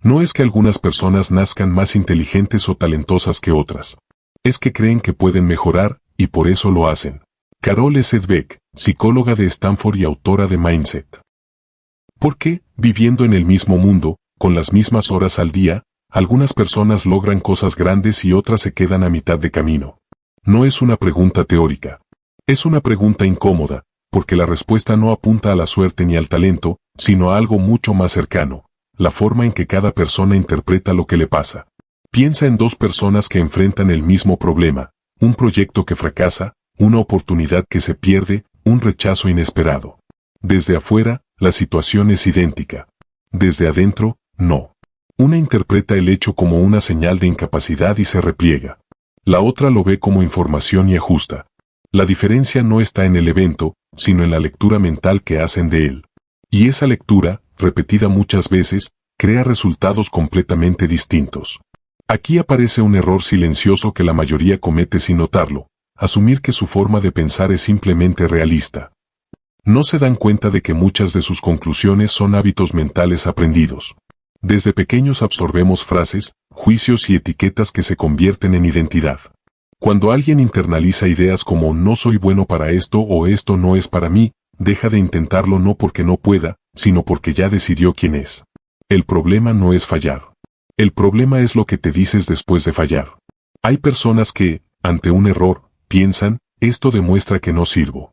No es que algunas personas nazcan más inteligentes o talentosas que otras. Es que creen que pueden mejorar, y por eso lo hacen. Carol S. Dweck, psicóloga de Stanford y autora de Mindset. ¿Por qué, viviendo en el mismo mundo, con las mismas horas al día, algunas personas logran cosas grandes y otras se quedan a mitad de camino? No es una pregunta teórica. Es una pregunta incómoda, porque la respuesta no apunta a la suerte ni al talento, sino a algo mucho más cercano, la forma en que cada persona interpreta lo que le pasa. Piensa en dos personas que enfrentan el mismo problema, un proyecto que fracasa, una oportunidad que se pierde, un rechazo inesperado. Desde afuera, la situación es idéntica. Desde adentro, no. Una interpreta el hecho como una señal de incapacidad y se repliega. La otra lo ve como información y ajusta. La diferencia no está en el evento, sino en la lectura mental que hacen de él. Y esa lectura, repetida muchas veces, crea resultados completamente distintos. Aquí aparece un error silencioso que la mayoría comete sin notarlo, asumir que su forma de pensar es simplemente realista. No se dan cuenta de que muchas de sus conclusiones son hábitos mentales aprendidos. Desde pequeños absorbemos frases, juicios y etiquetas que se convierten en identidad. Cuando alguien internaliza ideas como no soy bueno para esto o esto no es para mí, deja de intentarlo no porque no pueda, sino porque ya decidió quién es. El problema no es fallar. El problema es lo que te dices después de fallar. Hay personas que, ante un error, piensan, esto demuestra que no sirvo.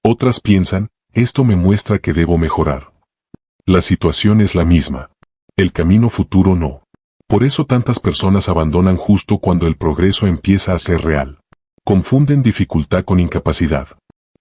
Otras piensan, esto me muestra que debo mejorar. La situación es la misma. El camino futuro no. Por eso tantas personas abandonan justo cuando el progreso empieza a ser real. Confunden dificultad con incapacidad.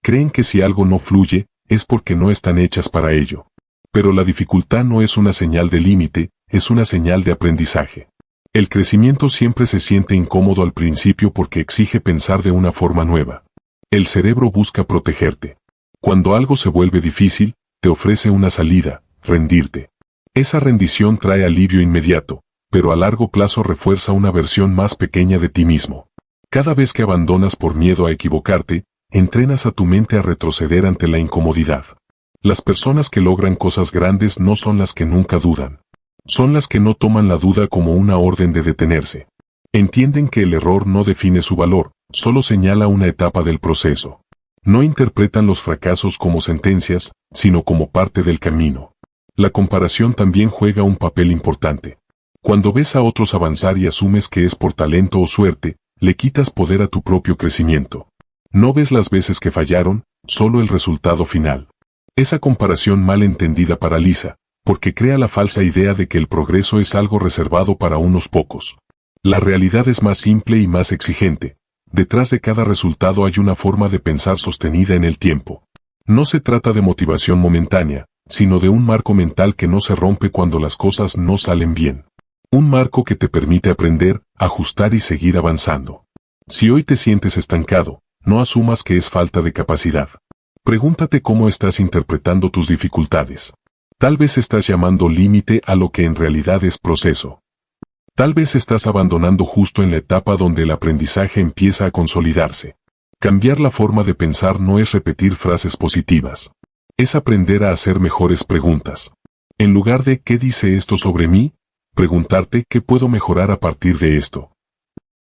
Creen que si algo no fluye, es porque no están hechas para ello. Pero la dificultad no es una señal de límite, es una señal de aprendizaje. El crecimiento siempre se siente incómodo al principio porque exige pensar de una forma nueva. El cerebro busca protegerte. Cuando algo se vuelve difícil, te ofrece una salida, rendirte. Esa rendición trae alivio inmediato, pero a largo plazo refuerza una versión más pequeña de ti mismo. Cada vez que abandonas por miedo a equivocarte, entrenas a tu mente a retroceder ante la incomodidad. Las personas que logran cosas grandes no son las que nunca dudan. Son las que no toman la duda como una orden de detenerse. Entienden que el error no define su valor, solo señala una etapa del proceso. No interpretan los fracasos como sentencias, sino como parte del camino. La comparación también juega un papel importante. Cuando ves a otros avanzar y asumes que es por talento o suerte, le quitas poder a tu propio crecimiento. No ves las veces que fallaron, solo el resultado final. Esa comparación mal entendida paraliza, porque crea la falsa idea de que el progreso es algo reservado para unos pocos. La realidad es más simple y más exigente. Detrás de cada resultado hay una forma de pensar sostenida en el tiempo. No se trata de motivación momentánea, sino de un marco mental que no se rompe cuando las cosas no salen bien. Un marco que te permite aprender, ajustar y seguir avanzando. Si hoy te sientes estancado, no asumas que es falta de capacidad. Pregúntate cómo estás interpretando tus dificultades. Tal vez estás llamando límite a lo que en realidad es proceso. Tal vez estás abandonando justo en la etapa donde el aprendizaje empieza a consolidarse. Cambiar la forma de pensar no es repetir frases positivas. Es aprender a hacer mejores preguntas. En lugar de ¿qué dice esto sobre mí?, preguntarte ¿qué puedo mejorar a partir de esto?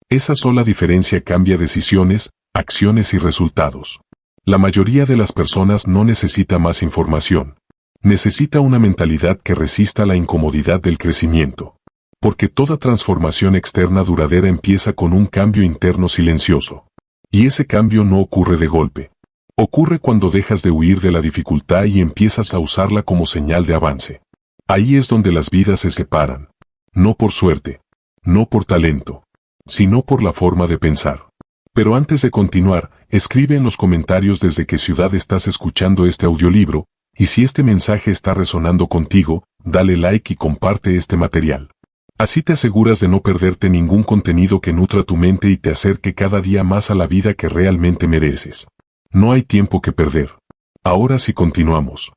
Esa sola diferencia cambia decisiones, acciones y resultados. La mayoría de las personas no necesita más información. Necesita una mentalidad que resista la incomodidad del crecimiento. Porque toda transformación externa duradera empieza con un cambio interno silencioso. Y ese cambio no ocurre de golpe. Ocurre cuando dejas de huir de la dificultad y empiezas a usarla como señal de avance. Ahí es donde las vidas se separan. No por suerte, no por talento, sino por la forma de pensar. Pero antes de continuar, escribe en los comentarios desde qué ciudad estás escuchando este audiolibro, y si este mensaje está resonando contigo, dale like y comparte este material. Así te aseguras de no perderte ningún contenido que nutra tu mente y te acerque cada día más a la vida que realmente mereces. No hay tiempo que perder. Ahora sí continuamos.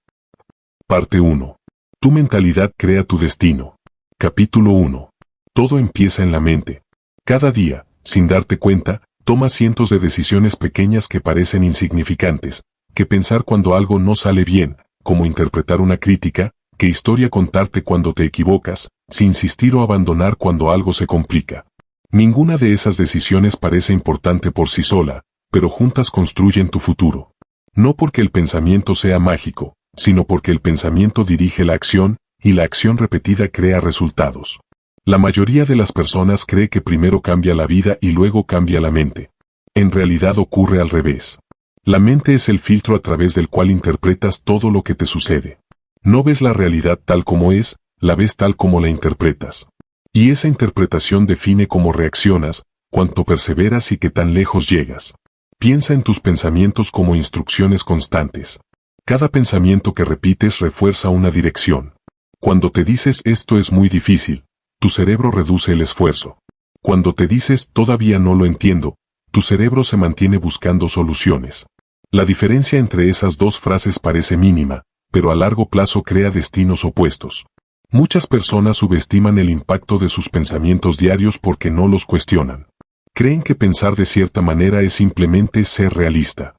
Parte 1. Tu mentalidad crea tu destino. Capítulo 1. Todo empieza en la mente. Cada día, sin darte cuenta, tomas cientos de decisiones pequeñas que parecen insignificantes, que pensar cuando algo no sale bien, como interpretar una crítica, qué historia contarte cuando te equivocas, si insistir o abandonar cuando algo se complica. Ninguna de esas decisiones parece importante por sí sola, pero juntas construyen tu futuro. No porque el pensamiento sea mágico, sino porque el pensamiento dirige la acción, y la acción repetida crea resultados. La mayoría de las personas cree que primero cambia la vida y luego cambia la mente. En realidad ocurre al revés. La mente es el filtro a través del cual interpretas todo lo que te sucede. No ves la realidad tal como es, la ves tal como la interpretas. Y esa interpretación define cómo reaccionas, cuánto perseveras y qué tan lejos llegas. Piensa en tus pensamientos como instrucciones constantes. Cada pensamiento que repites refuerza una dirección. Cuando te dices esto es muy difícil, tu cerebro reduce el esfuerzo. Cuando te dices todavía no lo entiendo, tu cerebro se mantiene buscando soluciones. La diferencia entre esas dos frases parece mínima, pero a largo plazo crea destinos opuestos. Muchas personas subestiman el impacto de sus pensamientos diarios porque no los cuestionan. Creen que pensar de cierta manera es simplemente ser realista.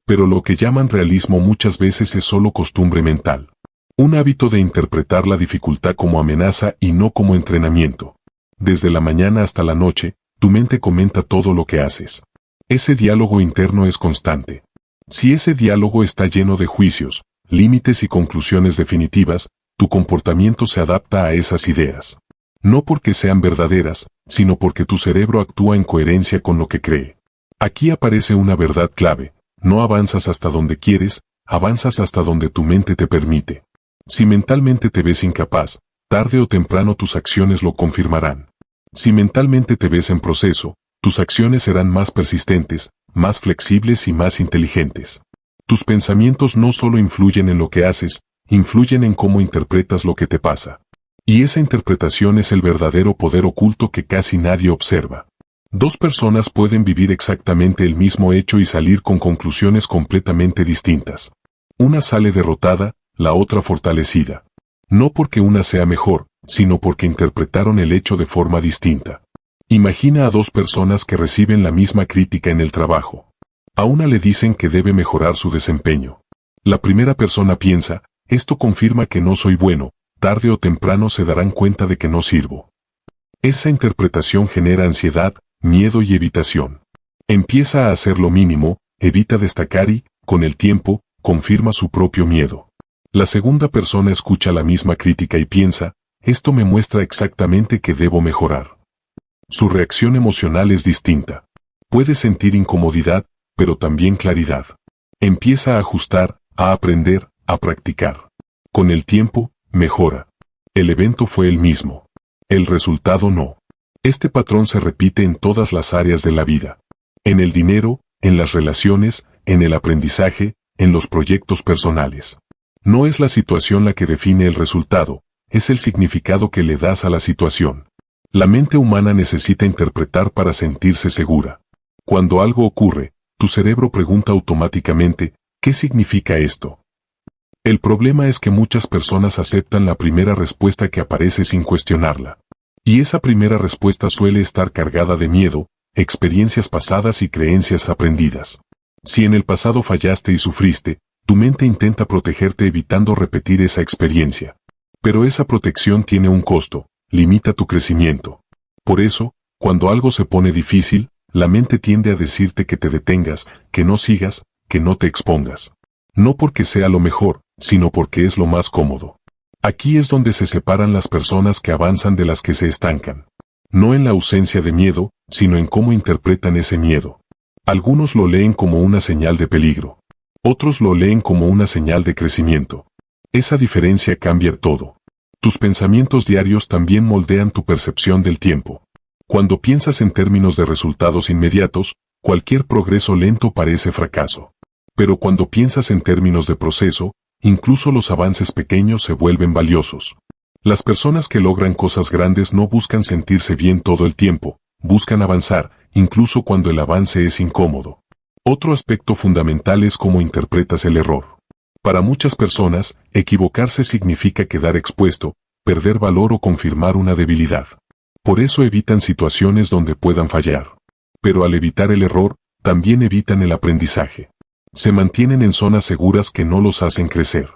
Pero lo que llaman realismo muchas veces es solo costumbre mental. Un hábito de interpretar la dificultad como amenaza y no como entrenamiento. Desde la mañana hasta la noche, tu mente comenta todo lo que haces. Ese diálogo interno es constante. Si ese diálogo está lleno de juicios, límites y conclusiones definitivas, tu comportamiento se adapta a esas ideas. No porque sean verdaderas, sino porque tu cerebro actúa en coherencia con lo que cree. Aquí aparece una verdad clave: no avanzas hasta donde quieres, avanzas hasta donde tu mente te permite. Si mentalmente te ves incapaz, tarde o temprano tus acciones lo confirmarán. Si mentalmente te ves en proceso, tus acciones serán más persistentes, más flexibles y más inteligentes. Tus pensamientos no solo influyen en lo que haces, influyen en cómo interpretas lo que te pasa. Y esa interpretación es el verdadero poder oculto que casi nadie observa. Dos personas pueden vivir exactamente el mismo hecho y salir con conclusiones completamente distintas. Una sale derrotada, la otra fortalecida. No porque una sea mejor, sino porque interpretaron el hecho de forma distinta. Imagina a dos personas que reciben la misma crítica en el trabajo. A una le dicen que debe mejorar su desempeño. La primera persona piensa: esto confirma que no soy bueno, tarde o temprano se darán cuenta de que no sirvo. Esa interpretación genera ansiedad, miedo y evitación. Empieza a hacer lo mínimo, evita destacar y, con el tiempo, confirma su propio miedo. La segunda persona escucha la misma crítica y piensa: esto me muestra exactamente que debo mejorar. Su reacción emocional es distinta. Puede sentir incomodidad, pero también claridad. Empieza a ajustar, a aprender, a practicar. Con el tiempo, mejora. El evento fue el mismo. El resultado no. Este patrón se repite en todas las áreas de la vida. En el dinero, en las relaciones, en el aprendizaje, en los proyectos personales. No es la situación la que define el resultado, es el significado que le das a la situación. La mente humana necesita interpretar para sentirse segura. Cuando algo ocurre, tu cerebro pregunta automáticamente: ¿qué significa esto? El problema es que muchas personas aceptan la primera respuesta que aparece sin cuestionarla. Y esa primera respuesta suele estar cargada de miedo, experiencias pasadas y creencias aprendidas. Si en el pasado fallaste y sufriste, tu mente intenta protegerte evitando repetir esa experiencia. Pero esa protección tiene un costo: limita tu crecimiento. Por eso, cuando algo se pone difícil, la mente tiende a decirte que te detengas, que no sigas, que no te expongas. No porque sea lo mejor, sino porque es lo más cómodo. Aquí es donde se separan las personas que avanzan de las que se estancan. No en la ausencia de miedo, sino en cómo interpretan ese miedo. Algunos lo leen como una señal de peligro. Otros lo leen como una señal de crecimiento. Esa diferencia cambia todo. Tus pensamientos diarios también moldean tu percepción del tiempo. Cuando piensas en términos de resultados inmediatos, cualquier progreso lento parece fracaso. Pero cuando piensas en términos de proceso, incluso los avances pequeños se vuelven valiosos. Las personas que logran cosas grandes no buscan sentirse bien todo el tiempo, buscan avanzar, incluso cuando el avance es incómodo. Otro aspecto fundamental es cómo interpretas el error. Para muchas personas, equivocarse significa quedar expuesto, perder valor o confirmar una debilidad. Por eso evitan situaciones donde puedan fallar. Pero al evitar el error, también evitan el aprendizaje. Se mantienen en zonas seguras que no los hacen crecer.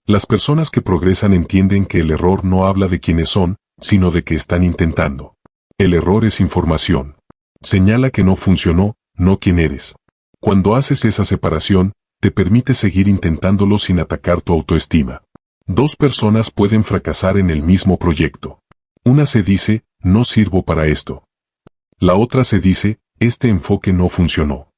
Las personas que progresan entienden que el error no habla de quiénes son, sino de que están intentando. El error es información. Señala que no funcionó, no quién eres. Cuando haces esa separación, te permite seguir intentándolo sin atacar tu autoestima. Dos personas pueden fracasar en el mismo proyecto. Una se dice, no sirvo para esto. La otra se dice, este enfoque no funcionó.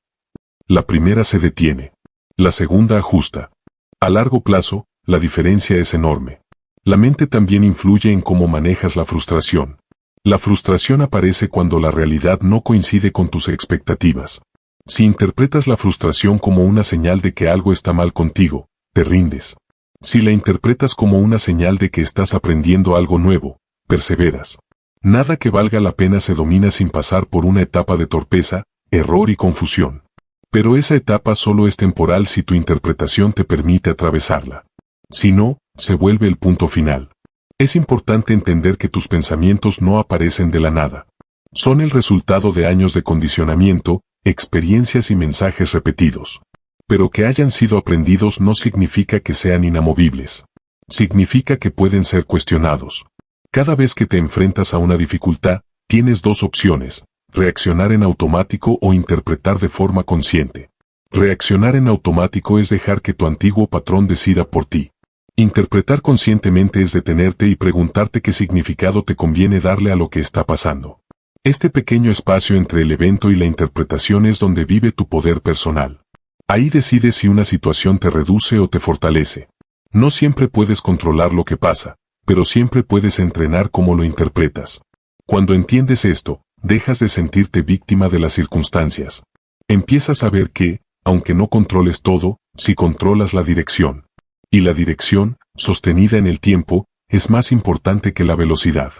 La primera se detiene. La segunda ajusta. A largo plazo, la diferencia es enorme. La mente también influye en cómo manejas la frustración. La frustración aparece cuando la realidad no coincide con tus expectativas. Si interpretas la frustración como una señal de que algo está mal contigo, te rindes. Si la interpretas como una señal de que estás aprendiendo algo nuevo, perseveras. Nada que valga la pena se domina sin pasar por una etapa de torpeza, error y confusión. Pero esa etapa solo es temporal si tu interpretación te permite atravesarla. Si no, se vuelve el punto final. Es importante entender que tus pensamientos no aparecen de la nada. Son el resultado de años de condicionamiento, experiencias y mensajes repetidos. Pero que hayan sido aprendidos no significa que sean inamovibles. Significa que pueden ser cuestionados. Cada vez que te enfrentas a una dificultad, tienes dos opciones: reaccionar en automático o interpretar de forma consciente. Reaccionar en automático es dejar que tu antiguo patrón decida por ti. Interpretar conscientemente es detenerte y preguntarte qué significado te conviene darle a lo que está pasando. Este pequeño espacio entre el evento y la interpretación es donde vive tu poder personal. Ahí decides si una situación te reduce o te fortalece. No siempre puedes controlar lo que pasa, pero siempre puedes entrenar cómo lo interpretas. Cuando entiendes esto, dejas de sentirte víctima de las circunstancias. Empiezas a ver que, aunque no controles todo, sí controlas la dirección. Y la dirección, sostenida en el tiempo, es más importante que la velocidad.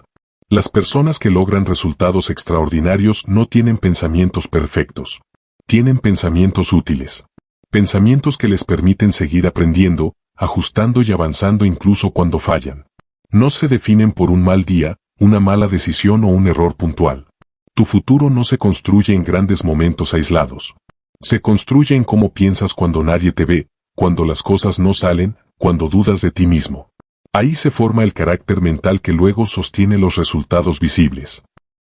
Las personas que logran resultados extraordinarios no tienen pensamientos perfectos. Tienen pensamientos útiles. Pensamientos que les permiten seguir aprendiendo, ajustando y avanzando incluso cuando fallan. No se definen por un mal día, una mala decisión o un error puntual. Tu futuro no se construye en grandes momentos aislados. Se construye en cómo piensas cuando nadie te ve, cuando las cosas no salen, cuando dudas de ti mismo. Ahí se forma el carácter mental que luego sostiene los resultados visibles.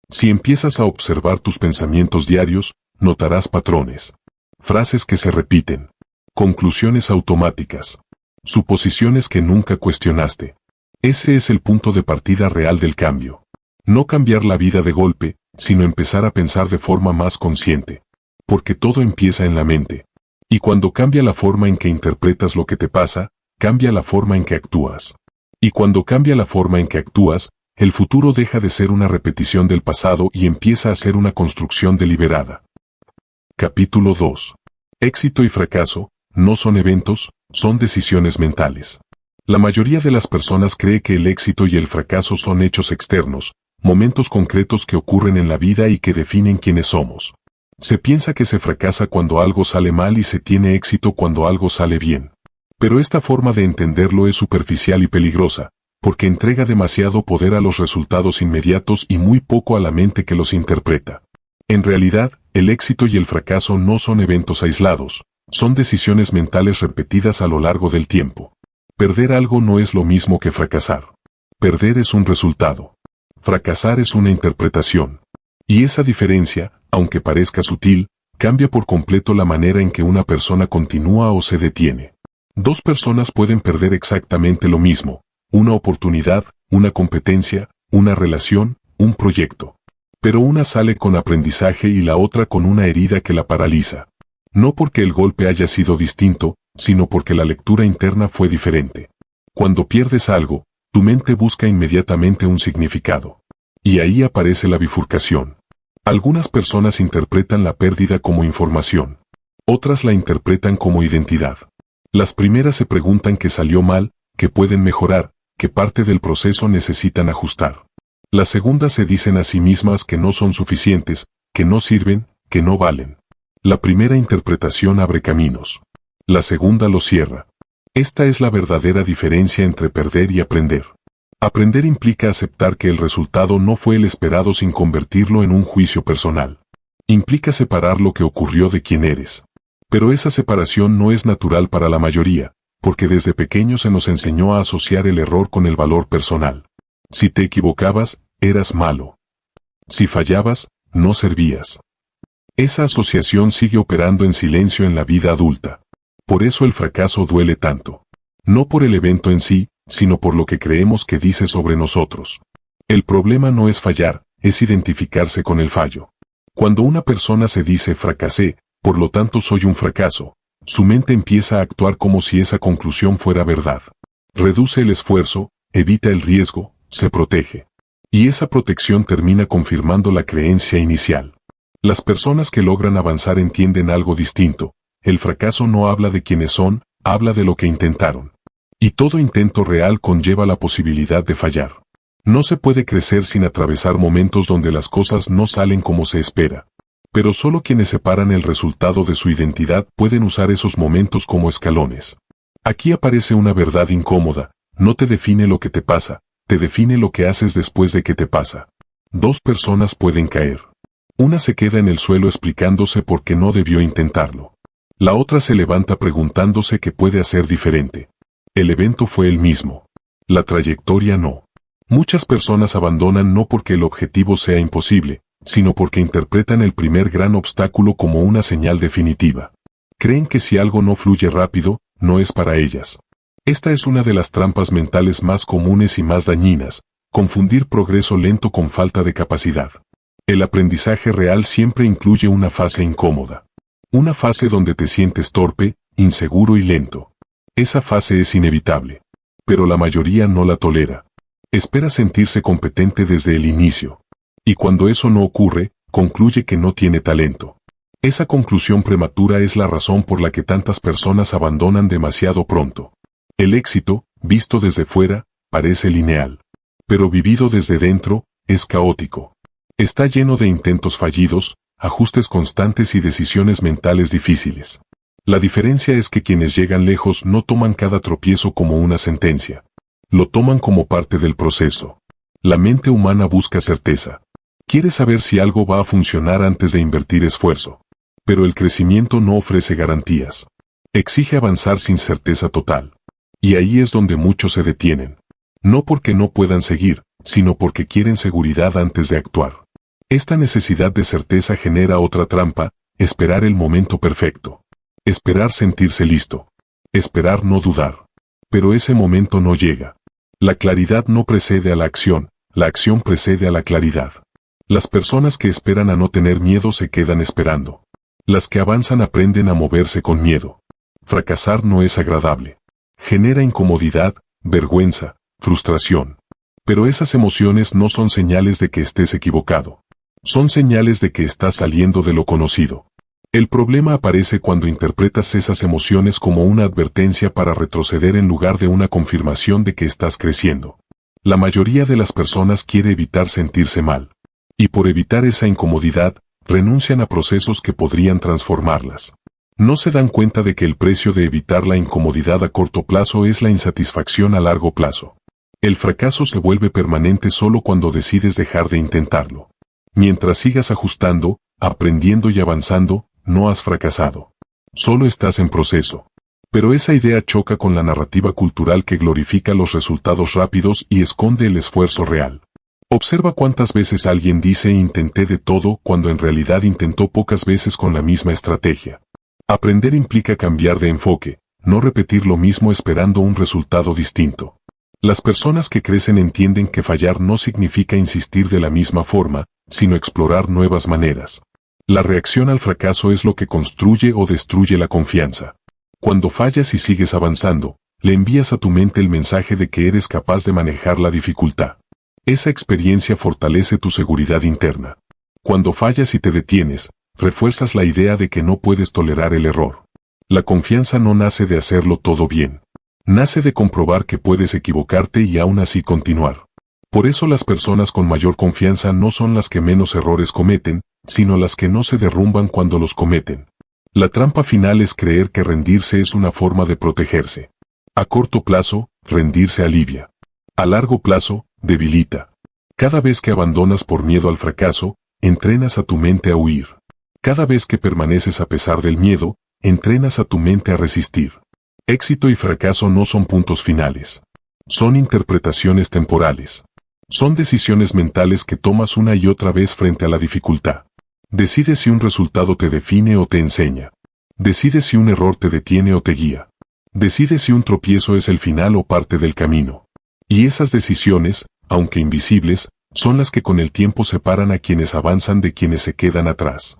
Si empiezas a observar tus pensamientos diarios, notarás patrones. Frases que se repiten. Conclusiones automáticas. Suposiciones que nunca cuestionaste. Ese es el punto de partida real del cambio. No cambiar la vida de golpe, sino empezar a pensar de forma más consciente. Porque todo empieza en la mente. Y cuando cambia la forma en que interpretas lo que te pasa, cambia la forma en que actúas. Y cuando cambia la forma en que actúas, el futuro deja de ser una repetición del pasado y empieza a ser una construcción deliberada. Capítulo 2. Éxito y fracaso no son eventos, son decisiones mentales. La mayoría de las personas cree que el éxito y el fracaso son hechos externos, momentos concretos que ocurren en la vida y que definen quiénes somos. Se piensa que se fracasa cuando algo sale mal y se tiene éxito cuando algo sale bien. Pero esta forma de entenderlo es superficial y peligrosa, porque entrega demasiado poder a los resultados inmediatos y muy poco a la mente que los interpreta. En realidad, el éxito y el fracaso no son eventos aislados, son decisiones mentales repetidas a lo largo del tiempo. Perder algo no es lo mismo que fracasar. Perder es un resultado. Fracasar es una interpretación. Y esa diferencia, aunque parezca sutil, cambia por completo la manera en que una persona continúa o se detiene. Dos personas pueden perder exactamente lo mismo: una oportunidad, una competencia, una relación, un proyecto. Pero una sale con aprendizaje y la otra con una herida que la paraliza. No porque el golpe haya sido distinto, sino porque la lectura interna fue diferente. Cuando pierdes algo, tu mente busca inmediatamente un significado. Y ahí aparece la bifurcación. Algunas personas interpretan la pérdida como información. Otras la interpretan como identidad. Las primeras se preguntan qué salió mal, qué pueden mejorar, qué parte del proceso necesitan ajustar. Las segundas se dicen a sí mismas que no son suficientes, que no sirven, que no valen. La primera interpretación abre caminos. La segunda los cierra. Esta es la verdadera diferencia entre perder y aprender. Aprender implica aceptar que el resultado no fue el esperado sin convertirlo en un juicio personal. Implica separar lo que ocurrió de quién eres. Pero esa separación no es natural para la mayoría, porque desde pequeño se nos enseñó a asociar el error con el valor personal. Si te equivocabas, eras malo. Si fallabas, no servías. Esa asociación sigue operando en silencio en la vida adulta. Por eso el fracaso duele tanto. No por el evento en sí, sino por lo que creemos que dice sobre nosotros. El problema no es fallar, es identificarse con el fallo. Cuando una persona se dice fracasé, por lo tanto soy un fracaso, su mente empieza a actuar como si esa conclusión fuera verdad. Reduce el esfuerzo, evita el riesgo, se protege. Y esa protección termina confirmando la creencia inicial. Las personas que logran avanzar entienden algo distinto. El fracaso no habla de quiénes son, habla de lo que intentaron. Y todo intento real conlleva la posibilidad de fallar. No se puede crecer sin atravesar momentos donde las cosas no salen como se espera. Pero solo quienes separan el resultado de su identidad pueden usar esos momentos como escalones. Aquí aparece una verdad incómoda, no te define lo que te pasa, te define lo que haces después de que te pasa. Dos personas pueden caer. Una se queda en el suelo explicándose por qué no debió intentarlo. La otra se levanta preguntándose qué puede hacer diferente. El evento fue el mismo. La trayectoria no. Muchas personas abandonan no porque el objetivo sea imposible, sino porque interpretan el primer gran obstáculo como una señal definitiva. Creen que si algo no fluye rápido, no es para ellas. Esta es una de las trampas mentales más comunes y más dañinas, confundir progreso lento con falta de capacidad. El aprendizaje real siempre incluye una fase incómoda. Una fase donde te sientes torpe, inseguro y lento. Esa fase es inevitable. Pero la mayoría no la tolera. Espera sentirse competente desde el inicio. Y cuando eso no ocurre, concluye que no tiene talento. Esa conclusión prematura es la razón por la que tantas personas abandonan demasiado pronto. El éxito, visto desde fuera, parece lineal. Pero vivido desde dentro, es caótico. Está lleno de intentos fallidos, ajustes constantes y decisiones mentales difíciles. La diferencia es que quienes llegan lejos no toman cada tropiezo como una sentencia. Lo toman como parte del proceso. La mente humana busca certeza. Quiere saber si algo va a funcionar antes de invertir esfuerzo. Pero el crecimiento no ofrece garantías. Exige avanzar sin certeza total. Y ahí es donde muchos se detienen. No porque no puedan seguir, sino porque quieren seguridad antes de actuar. Esta necesidad de certeza genera otra trampa, esperar el momento perfecto. Esperar sentirse listo. Esperar no dudar. Pero ese momento no llega. La claridad no precede a la acción precede a la claridad. Las personas que esperan a no tener miedo se quedan esperando. Las que avanzan aprenden a moverse con miedo. Fracasar no es agradable. Genera incomodidad, vergüenza, frustración. Pero esas emociones no son señales de que estés equivocado. Son señales de que estás saliendo de lo conocido. El problema aparece cuando interpretas esas emociones como una advertencia para retroceder en lugar de una confirmación de que estás creciendo. La mayoría de las personas quiere evitar sentirse mal. Y por evitar esa incomodidad, renuncian a procesos que podrían transformarlas. No se dan cuenta de que el precio de evitar la incomodidad a corto plazo es la insatisfacción a largo plazo. El fracaso se vuelve permanente solo cuando decides dejar de intentarlo. Mientras sigas ajustando, aprendiendo y avanzando, no has fracasado. Solo estás en proceso. Pero esa idea choca con la narrativa cultural que glorifica los resultados rápidos y esconde el esfuerzo real. Observa cuántas veces alguien dice intenté de todo cuando en realidad intentó pocas veces con la misma estrategia. Aprender implica cambiar de enfoque, no repetir lo mismo esperando un resultado distinto. Las personas que crecen entienden que fallar no significa insistir de la misma forma, sino explorar nuevas maneras. La reacción al fracaso es lo que construye o destruye la confianza. Cuando fallas y sigues avanzando, le envías a tu mente el mensaje de que eres capaz de manejar la dificultad. Esa experiencia fortalece tu seguridad interna. Cuando fallas y te detienes, refuerzas la idea de que no puedes tolerar el error. La confianza no nace de hacerlo todo bien. Nace de comprobar que puedes equivocarte y aún así continuar. Por eso las personas con mayor confianza no son las que menos errores cometen, sino las que no se derrumban cuando los cometen. La trampa final es creer que rendirse es una forma de protegerse. A corto plazo, rendirse alivia. A largo plazo, debilita. Cada vez que abandonas por miedo al fracaso, entrenas a tu mente a huir. Cada vez que permaneces a pesar del miedo, entrenas a tu mente a resistir. Éxito y fracaso no son puntos finales. Son interpretaciones temporales. Son decisiones mentales que tomas una y otra vez frente a la dificultad. Decides si un resultado te define o te enseña. Decides si un error te detiene o te guía. Decides si un tropiezo es el final o parte del camino. Y esas decisiones, aunque invisibles, son las que con el tiempo separan a quienes avanzan de quienes se quedan atrás.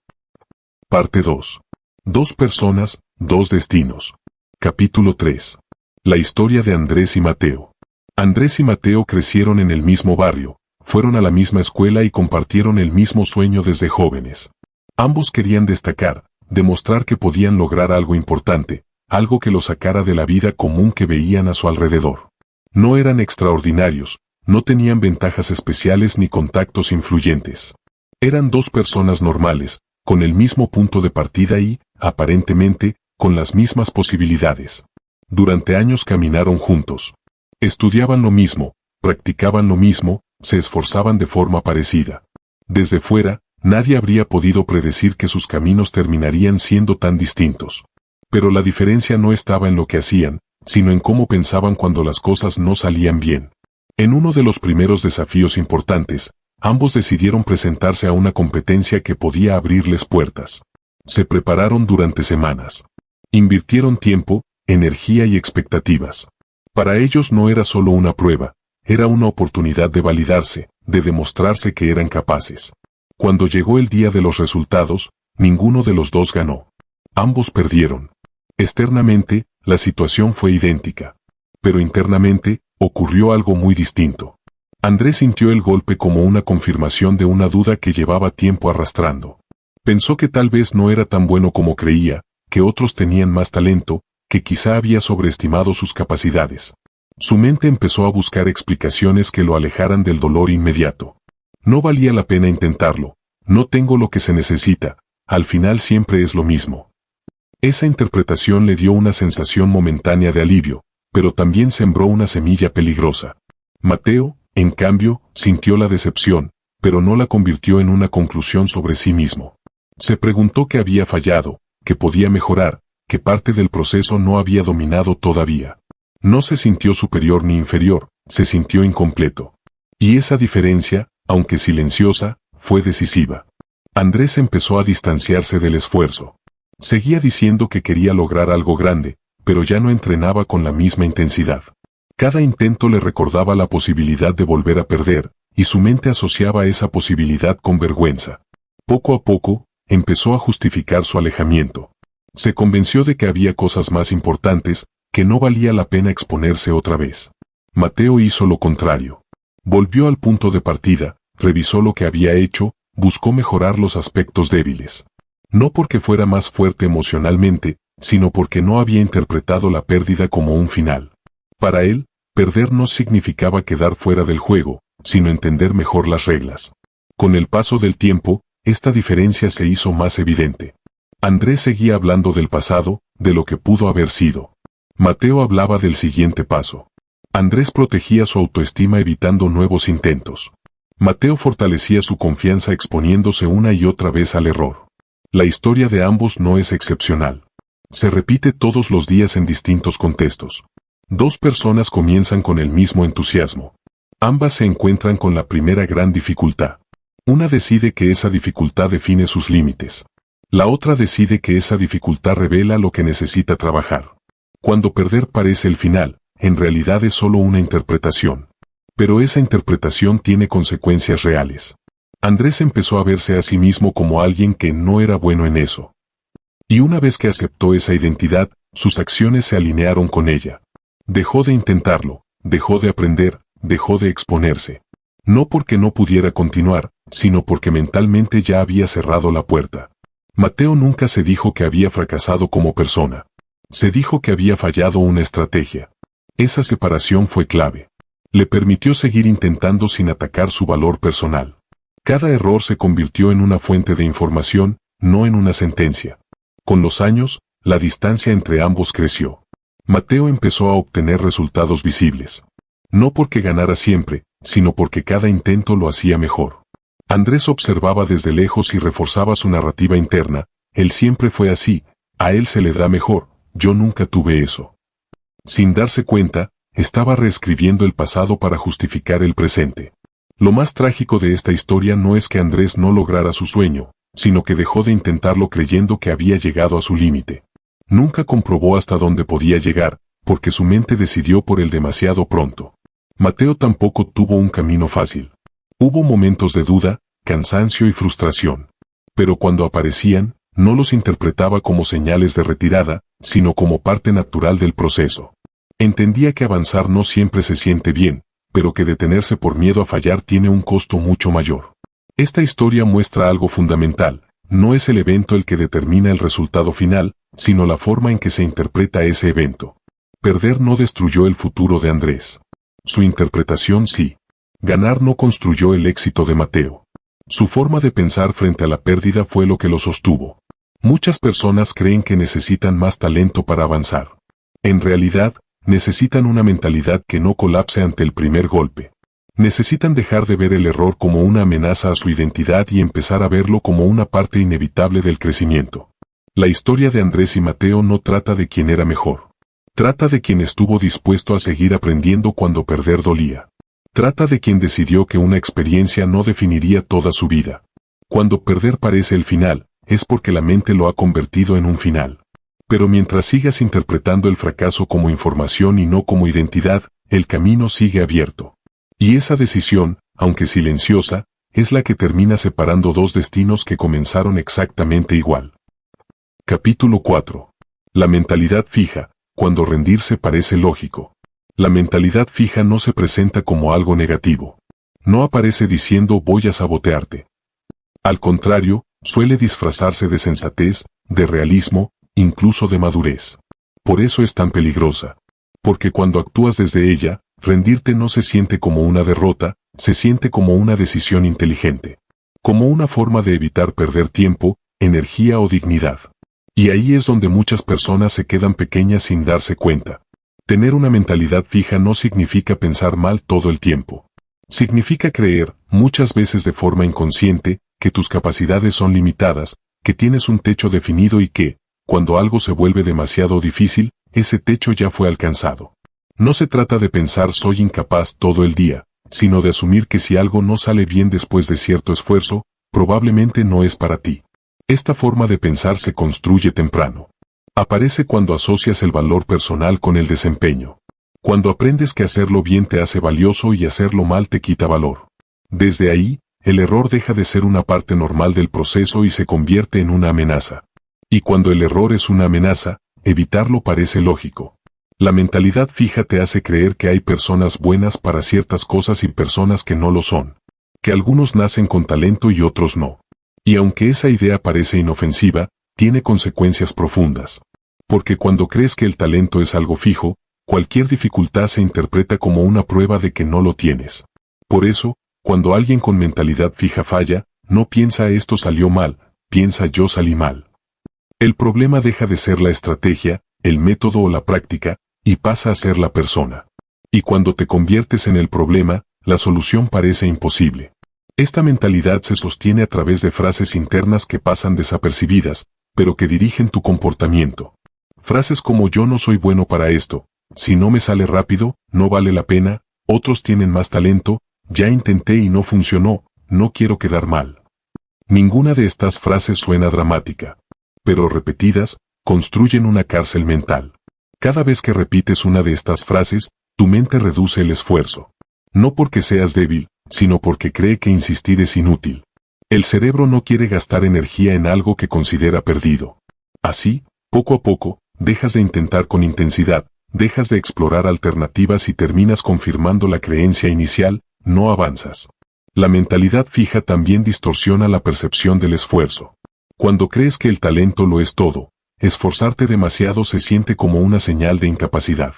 Parte 2. Dos personas, dos destinos. Capítulo 3. La historia de Andrés y Mateo. Andrés y Mateo crecieron en el mismo barrio, fueron a la misma escuela y compartieron el mismo sueño desde jóvenes. Ambos querían destacar, demostrar que podían lograr algo importante, algo que los sacara de la vida común que veían a su alrededor. No eran extraordinarios, no tenían ventajas especiales ni contactos influyentes. Eran dos personas normales, con el mismo punto de partida y, aparentemente, con las mismas posibilidades. Durante años caminaron juntos. Estudiaban lo mismo, practicaban lo mismo, se esforzaban de forma parecida. Desde fuera, nadie habría podido predecir que sus caminos terminarían siendo tan distintos. Pero la diferencia no estaba en lo que hacían, sino en cómo pensaban cuando las cosas no salían bien. En uno de los primeros desafíos importantes, ambos decidieron presentarse a una competencia que podía abrirles puertas. Se prepararon durante semanas. Invirtieron tiempo, energía y expectativas. Para ellos no era solo una prueba, era una oportunidad de validarse, de demostrarse que eran capaces. Cuando llegó el día de los resultados, ninguno de los dos ganó. Ambos perdieron. Externamente, la situación fue idéntica. Pero internamente, ocurrió algo muy distinto. Andrés sintió el golpe como una confirmación de una duda que llevaba tiempo arrastrando. Pensó que tal vez no era tan bueno como creía, que otros tenían más talento, que quizá había sobreestimado sus capacidades. Su mente empezó a buscar explicaciones que lo alejaran del dolor inmediato. No valía la pena intentarlo, no tengo lo que se necesita, al final siempre es lo mismo. Esa interpretación le dio una sensación momentánea de alivio, pero también sembró una semilla peligrosa. Mateo, en cambio, sintió la decepción, pero no la convirtió en una conclusión sobre sí mismo. Se preguntó qué había fallado, que podía mejorar, que parte del proceso no había dominado todavía. No se sintió superior ni inferior, se sintió incompleto. Y esa diferencia, aunque silenciosa, fue decisiva. Andrés empezó a distanciarse del esfuerzo. Seguía diciendo que quería lograr algo grande, pero ya no entrenaba con la misma intensidad. Cada intento le recordaba la posibilidad de volver a perder, y su mente asociaba esa posibilidad con vergüenza. Poco a poco, empezó a justificar su alejamiento. Se convenció de que había cosas más importantes, que no valía la pena exponerse otra vez. Mateo hizo lo contrario. Volvió al punto de partida, revisó lo que había hecho, buscó mejorar los aspectos débiles. No porque fuera más fuerte emocionalmente, sino porque no había interpretado la pérdida como un final. Para él, perder no significaba quedar fuera del juego, sino entender mejor las reglas. Con el paso del tiempo, esta diferencia se hizo más evidente. Andrés seguía hablando del pasado, de lo que pudo haber sido. Mateo hablaba del siguiente paso. Andrés protegía su autoestima evitando nuevos intentos. Mateo fortalecía su confianza exponiéndose una y otra vez al error. La historia de ambos no es excepcional. Se repite todos los días en distintos contextos. Dos personas comienzan con el mismo entusiasmo. Ambas se encuentran con la primera gran dificultad. Una decide que esa dificultad define sus límites. La otra decide que esa dificultad revela lo que necesita trabajar. Cuando perder parece el final, en realidad es solo una interpretación. Pero esa interpretación tiene consecuencias reales. Andrés empezó a verse a sí mismo como alguien que no era bueno en eso. Y una vez que aceptó esa identidad, sus acciones se alinearon con ella. Dejó de intentarlo, dejó de aprender, dejó de exponerse. No porque no pudiera continuar, sino porque mentalmente ya había cerrado la puerta. Mateo nunca se dijo que había fracasado como persona. Se dijo que había fallado una estrategia. Esa separación fue clave. Le permitió seguir intentando sin atacar su valor personal. Cada error se convirtió en una fuente de información, no en una sentencia. Con los años, la distancia entre ambos creció. Mateo empezó a obtener resultados visibles. No porque ganara siempre, sino porque cada intento lo hacía mejor. Andrés observaba desde lejos y reforzaba su narrativa interna: él siempre fue así, a él se le da mejor, yo nunca tuve eso. Sin darse cuenta, estaba reescribiendo el pasado para justificar el presente. Lo más trágico de esta historia no es que Andrés no lograra su sueño, sino que dejó de intentarlo creyendo que había llegado a su límite. Nunca comprobó hasta dónde podía llegar, porque su mente decidió por él demasiado pronto. Mateo tampoco tuvo un camino fácil. Hubo momentos de duda, cansancio y frustración. Pero cuando aparecían, no los interpretaba como señales de retirada, sino como parte natural del proceso. Entendía que avanzar no siempre se siente bien, pero que detenerse por miedo a fallar tiene un costo mucho mayor. Esta historia muestra algo fundamental: no es el evento el que determina el resultado final, sino la forma en que se interpreta ese evento. Perder no destruyó el futuro de Andrés. Su interpretación sí. Ganar no construyó el éxito de Mateo. Su forma de pensar frente a la pérdida fue lo que lo sostuvo. Muchas personas creen que necesitan más talento para avanzar. En realidad, necesitan una mentalidad que no colapse ante el primer golpe. Necesitan dejar de ver el error como una amenaza a su identidad y empezar a verlo como una parte inevitable del crecimiento. La historia de Andrés y Mateo no trata de quién era mejor. Trata de quien estuvo dispuesto a seguir aprendiendo cuando perder dolía. Trata de quien decidió que una experiencia no definiría toda su vida. Cuando perder parece el final, es porque la mente lo ha convertido en un final. Pero mientras sigas interpretando el fracaso como información y no como identidad, el camino sigue abierto. Y esa decisión, aunque silenciosa, es la que termina separando dos destinos que comenzaron exactamente igual. Capítulo 4. La mentalidad fija, cuando rendirse parece lógico. La mentalidad fija no se presenta como algo negativo. No aparece diciendo voy a sabotearte. Al contrario, suele disfrazarse de sensatez, de realismo, incluso de madurez. Por eso es tan peligrosa. Porque cuando actúas desde ella, rendirte no se siente como una derrota, se siente como una decisión inteligente. Como una forma de evitar perder tiempo, energía o dignidad. Y ahí es donde muchas personas se quedan pequeñas sin darse cuenta. Tener una mentalidad fija no significa pensar mal todo el tiempo. Significa creer, muchas veces de forma inconsciente, que tus capacidades son limitadas, que tienes un techo definido y que, cuando algo se vuelve demasiado difícil, ese techo ya fue alcanzado. No se trata de pensar soy incapaz todo el día, sino de asumir que si algo no sale bien después de cierto esfuerzo, probablemente no es para ti. Esta forma de pensar se construye temprano. Aparece cuando asocias el valor personal con el desempeño. Cuando aprendes que hacerlo bien te hace valioso y hacerlo mal te quita valor. Desde ahí, el error deja de ser una parte normal del proceso y se convierte en una amenaza. Y cuando el error es una amenaza, evitarlo parece lógico. La mentalidad fija te hace creer que hay personas buenas para ciertas cosas y personas que no lo son. Que algunos nacen con talento y otros no. Y aunque esa idea parece inofensiva, tiene consecuencias profundas. Porque cuando crees que el talento es algo fijo, cualquier dificultad se interpreta como una prueba de que no lo tienes. Por eso, cuando alguien con mentalidad fija falla, no piensa esto salió mal, piensa yo salí mal. El problema deja de ser la estrategia, el método o la práctica, y pasa a ser la persona. Y cuando te conviertes en el problema, la solución parece imposible. Esta mentalidad se sostiene a través de frases internas que pasan desapercibidas, pero que dirigen tu comportamiento. Frases como yo no soy bueno para esto, si no me sale rápido, no vale la pena, otros tienen más talento, ya intenté y no funcionó, no quiero quedar mal. Ninguna de estas frases suena dramática, pero repetidas, construyen una cárcel mental. Cada vez que repites una de estas frases, tu mente reduce el esfuerzo. No porque seas débil, sino porque cree que insistir es inútil. El cerebro no quiere gastar energía en algo que considera perdido. Así, poco a poco, dejas de intentar con intensidad, dejas de explorar alternativas y terminas confirmando la creencia inicial, no avanzas. La mentalidad fija también distorsiona la percepción del esfuerzo. Cuando crees que el talento lo es todo, esforzarte demasiado se siente como una señal de incapacidad.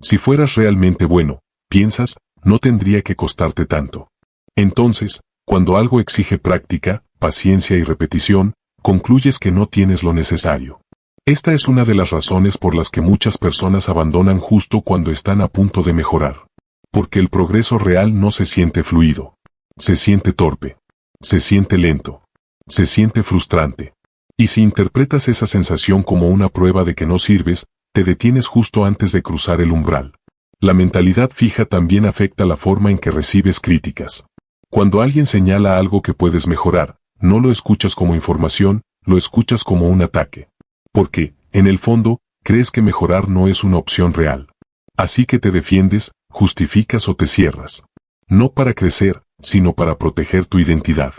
Si fueras realmente bueno, piensas, no tendría que costarte tanto. Entonces, cuando algo exige práctica, paciencia y repetición, concluyes que no tienes lo necesario. Esta es una de las razones por las que muchas personas abandonan justo cuando están a punto de mejorar. Porque el progreso real no se siente fluido. Se siente torpe. Se siente lento. Se siente frustrante. Y si interpretas esa sensación como una prueba de que no sirves, te detienes justo antes de cruzar el umbral. La mentalidad fija también afecta la forma en que recibes críticas. Cuando alguien señala algo que puedes mejorar, no lo escuchas como información, lo escuchas como un ataque. Porque, en el fondo, crees que mejorar no es una opción real. Así que te defiendes, justificas o te cierras. No para crecer, sino para proteger tu identidad.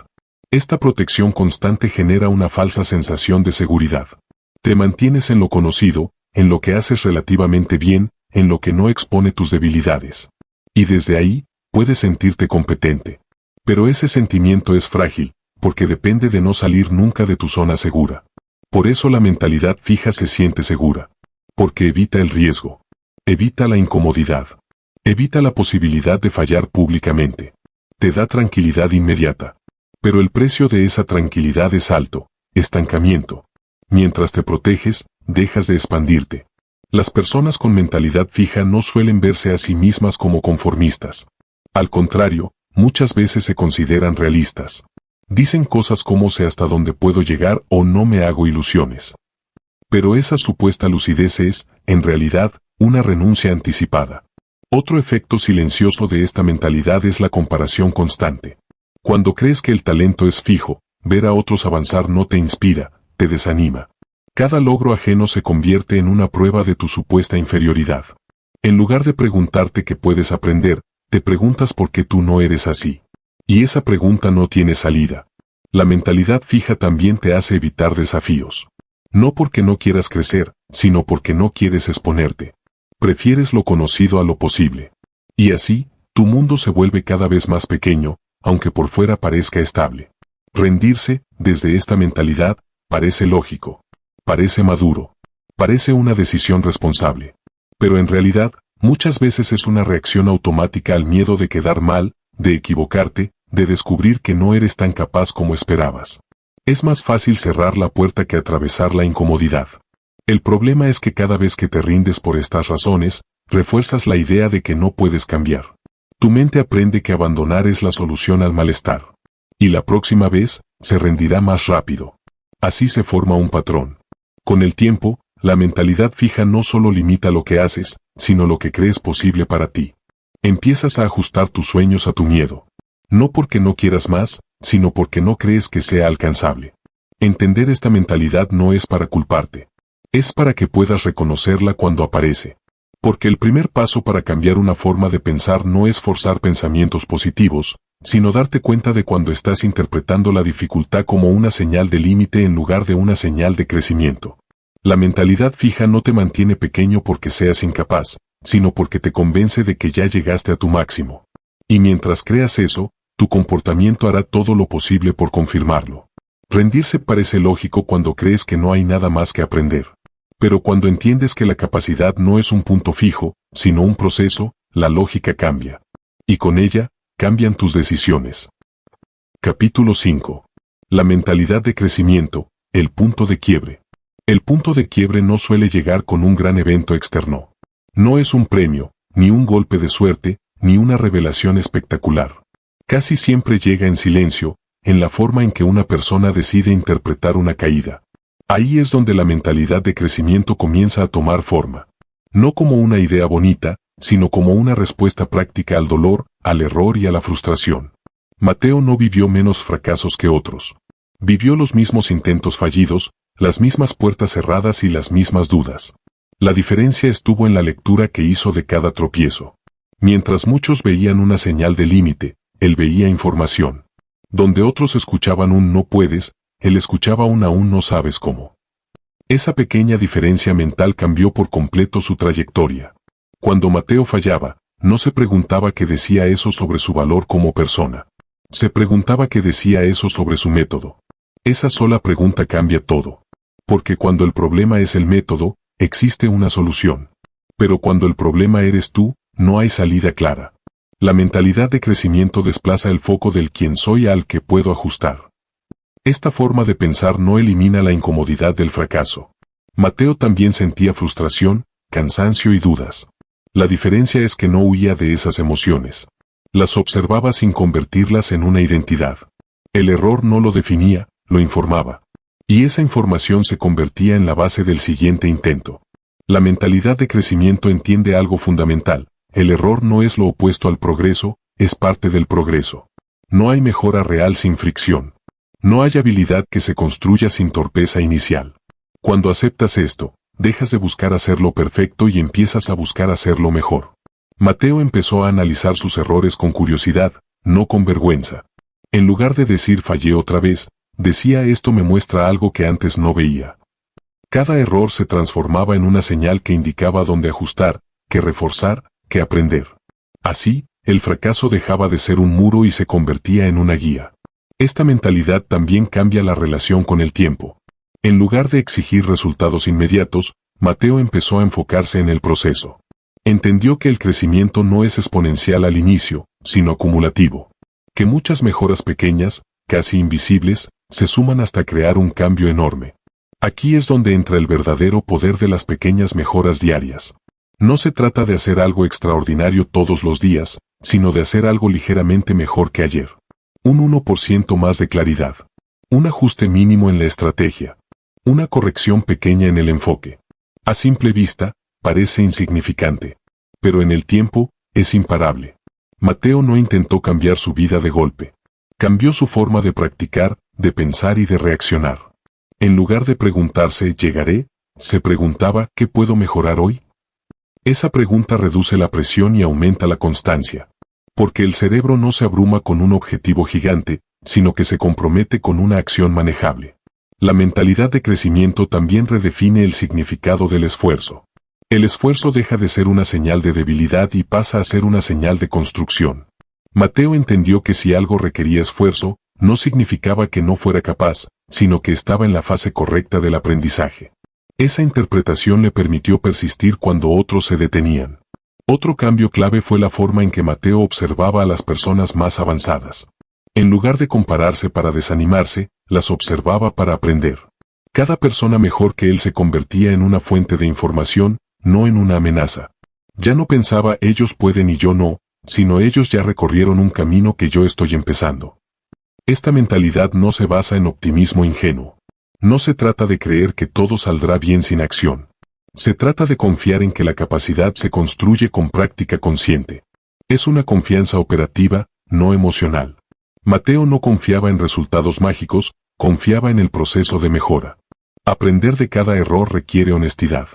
Esta protección constante genera una falsa sensación de seguridad. Te mantienes en lo conocido, en lo que haces relativamente bien, en lo que no expone tus debilidades. Y desde ahí, puedes sentirte competente. Pero ese sentimiento es frágil, porque depende de no salir nunca de tu zona segura. Por eso la mentalidad fija se siente segura. Porque evita el riesgo. Evita la incomodidad. Evita la posibilidad de fallar públicamente. Te da tranquilidad inmediata. Pero el precio de esa tranquilidad es alto, estancamiento. Mientras te proteges, dejas de expandirte. Las personas con mentalidad fija no suelen verse a sí mismas como conformistas. Al contrario, muchas veces se consideran realistas. Dicen cosas como sé hasta dónde puedo llegar o no me hago ilusiones. Pero esa supuesta lucidez es, en realidad, una renuncia anticipada. Otro efecto silencioso de esta mentalidad es la comparación constante. Cuando crees que el talento es fijo, ver a otros avanzar no te inspira, te desanima. Cada logro ajeno se convierte en una prueba de tu supuesta inferioridad. En lugar de preguntarte qué puedes aprender, te preguntas por qué tú no eres así. Y esa pregunta no tiene salida. La mentalidad fija también te hace evitar desafíos. No porque no quieras crecer, sino porque no quieres exponerte. Prefieres lo conocido a lo posible. Y así, tu mundo se vuelve cada vez más pequeño, aunque por fuera parezca estable. Rendirse, desde esta mentalidad, parece lógico. Parece maduro. Parece una decisión responsable. Pero en realidad, muchas veces es una reacción automática al miedo de quedar mal, de equivocarte, de descubrir que no eres tan capaz como esperabas. Es más fácil cerrar la puerta que atravesar la incomodidad. El problema es que cada vez que te rindes por estas razones, refuerzas la idea de que no puedes cambiar. Tu mente aprende que abandonar es la solución al malestar. Y la próxima vez, se rendirá más rápido. Así se forma un patrón. Con el tiempo, la mentalidad fija no solo limita lo que haces, sino lo que crees posible para ti. Empiezas a ajustar tus sueños a tu miedo. No porque no quieras más, sino porque no crees que sea alcanzable. Entender esta mentalidad no es para culparte. Es para que puedas reconocerla cuando aparece. Porque el primer paso para cambiar una forma de pensar no es forzar pensamientos positivos, sino darte cuenta de cuando estás interpretando la dificultad como una señal de límite en lugar de una señal de crecimiento. La mentalidad fija no te mantiene pequeño porque seas incapaz, sino porque te convence de que ya llegaste a tu máximo. Y mientras creas eso, tu comportamiento hará todo lo posible por confirmarlo. Rendirse parece lógico cuando crees que no hay nada más que aprender. Pero cuando entiendes que la capacidad no es un punto fijo, sino un proceso, la lógica cambia. Y con ella, cambian tus decisiones. Capítulo 5. La mentalidad de crecimiento, el punto de quiebre. El punto de quiebre no suele llegar con un gran evento externo. No es un premio, ni un golpe de suerte, ni una revelación espectacular. Casi siempre llega en silencio, en la forma en que una persona decide interpretar una caída. Ahí es donde la mentalidad de crecimiento comienza a tomar forma. No como una idea bonita, sino como una respuesta práctica al dolor, al error y a la frustración. Mateo no vivió menos fracasos que otros. Vivió los mismos intentos fallidos, las mismas puertas cerradas y las mismas dudas. La diferencia estuvo en la lectura que hizo de cada tropiezo. Mientras muchos veían una señal de límite, él veía información. Donde otros escuchaban un no puedes, él escuchaba un aún no sabes cómo. Esa pequeña diferencia mental cambió por completo su trayectoria. Cuando Mateo fallaba, no se preguntaba qué decía eso sobre su valor como persona. Se preguntaba qué decía eso sobre su método. Esa sola pregunta cambia todo. Porque cuando el problema es el método, existe una solución. Pero cuando el problema eres tú, no hay salida clara. La mentalidad de crecimiento desplaza el foco del quién soy al que puedo ajustar. Esta forma de pensar no elimina la incomodidad del fracaso. Mateo también sentía frustración, cansancio y dudas. La diferencia es que no huía de esas emociones. Las observaba sin convertirlas en una identidad. El error no lo definía, lo informaba. Y esa información se convertía en la base del siguiente intento. La mentalidad de crecimiento entiende algo fundamental. El error no es lo opuesto al progreso, es parte del progreso. No hay mejora real sin fricción. No hay habilidad que se construya sin torpeza inicial. Cuando aceptas esto, dejas de buscar hacerlo perfecto y empiezas a buscar hacerlo mejor. Mateo empezó a analizar sus errores con curiosidad, no con vergüenza. En lugar de decir fallé otra vez, decía esto me muestra algo que antes no veía. Cada error se transformaba en una señal que indicaba dónde ajustar, qué reforzar, qué aprender. Así, el fracaso dejaba de ser un muro y se convertía en una guía. Esta mentalidad también cambia la relación con el tiempo. En lugar de exigir resultados inmediatos, Mateo empezó a enfocarse en el proceso. Entendió que el crecimiento no es exponencial al inicio, sino acumulativo. Que muchas mejoras pequeñas, casi invisibles, se suman hasta crear un cambio enorme. Aquí es donde entra el verdadero poder de las pequeñas mejoras diarias. No se trata de hacer algo extraordinario todos los días, sino de hacer algo ligeramente mejor que ayer. Un 1% más de claridad. Un ajuste mínimo en la estrategia. Una corrección pequeña en el enfoque. A simple vista, parece insignificante. Pero en el tiempo, es imparable. Mateo no intentó cambiar su vida de golpe. Cambió su forma de practicar, de pensar y de reaccionar. En lugar de preguntarse ¿llegaré?, se preguntaba ¿qué puedo mejorar hoy? Esa pregunta reduce la presión y aumenta la constancia. Porque el cerebro no se abruma con un objetivo gigante, sino que se compromete con una acción manejable. La mentalidad de crecimiento también redefine el significado del esfuerzo. El esfuerzo deja de ser una señal de debilidad y pasa a ser una señal de construcción. Mateo entendió que si algo requería esfuerzo, no significaba que no fuera capaz, sino que estaba en la fase correcta del aprendizaje. Esa interpretación le permitió persistir cuando otros se detenían. Otro cambio clave fue la forma en que Mateo observaba a las personas más avanzadas. En lugar de compararse para desanimarse, las observaba para aprender. Cada persona mejor que él se convertía en una fuente de información, no en una amenaza. Ya no pensaba ellos pueden y yo no, sino ellos ya recorrieron un camino que yo estoy empezando. Esta mentalidad no se basa en optimismo ingenuo. No se trata de creer que todo saldrá bien sin acción. Se trata de confiar en que la capacidad se construye con práctica consciente. Es una confianza operativa, no emocional. Mateo no confiaba en resultados mágicos, confiaba en el proceso de mejora. Aprender de cada error requiere honestidad.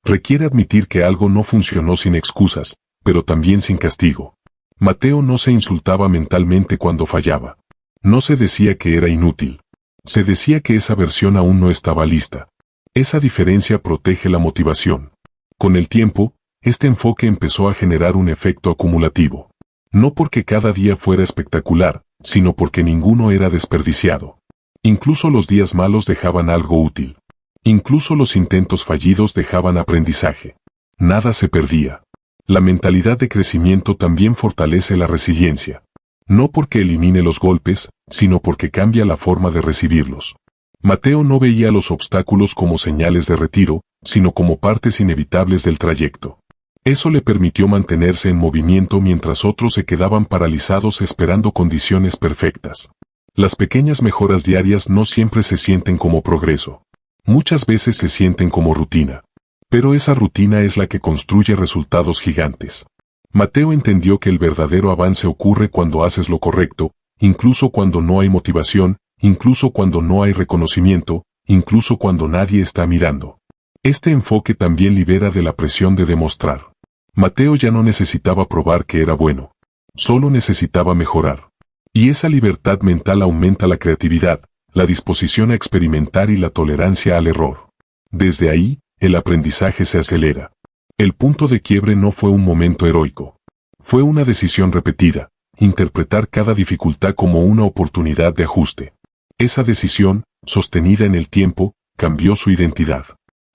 Requiere admitir que algo no funcionó sin excusas, pero también sin castigo. Mateo no se insultaba mentalmente cuando fallaba. No se decía que era inútil. Se decía que esa versión aún no estaba lista. Esa diferencia protege la motivación. Con el tiempo, este enfoque empezó a generar un efecto acumulativo. No porque cada día fuera espectacular, sino porque ninguno era desperdiciado. Incluso los días malos dejaban algo útil. Incluso los intentos fallidos dejaban aprendizaje. Nada se perdía. La mentalidad de crecimiento también fortalece la resiliencia. No porque elimine los golpes, sino porque cambia la forma de recibirlos. Mateo no veía los obstáculos como señales de retiro, sino como partes inevitables del trayecto. Eso le permitió mantenerse en movimiento mientras otros se quedaban paralizados esperando condiciones perfectas. Las pequeñas mejoras diarias no siempre se sienten como progreso. Muchas veces se sienten como rutina. Pero esa rutina es la que construye resultados gigantes. Mateo entendió que el verdadero avance ocurre cuando haces lo correcto, incluso cuando no hay motivación, incluso cuando no hay reconocimiento, incluso cuando nadie está mirando. Este enfoque también libera de la presión de demostrar. Mateo ya no necesitaba probar que era bueno. Solo necesitaba mejorar. Y esa libertad mental aumenta la creatividad, la disposición a experimentar y la tolerancia al error. Desde ahí, el aprendizaje se acelera. El punto de quiebre no fue un momento heroico. Fue una decisión repetida, interpretar cada dificultad como una oportunidad de ajuste. Esa decisión, sostenida en el tiempo, cambió su identidad.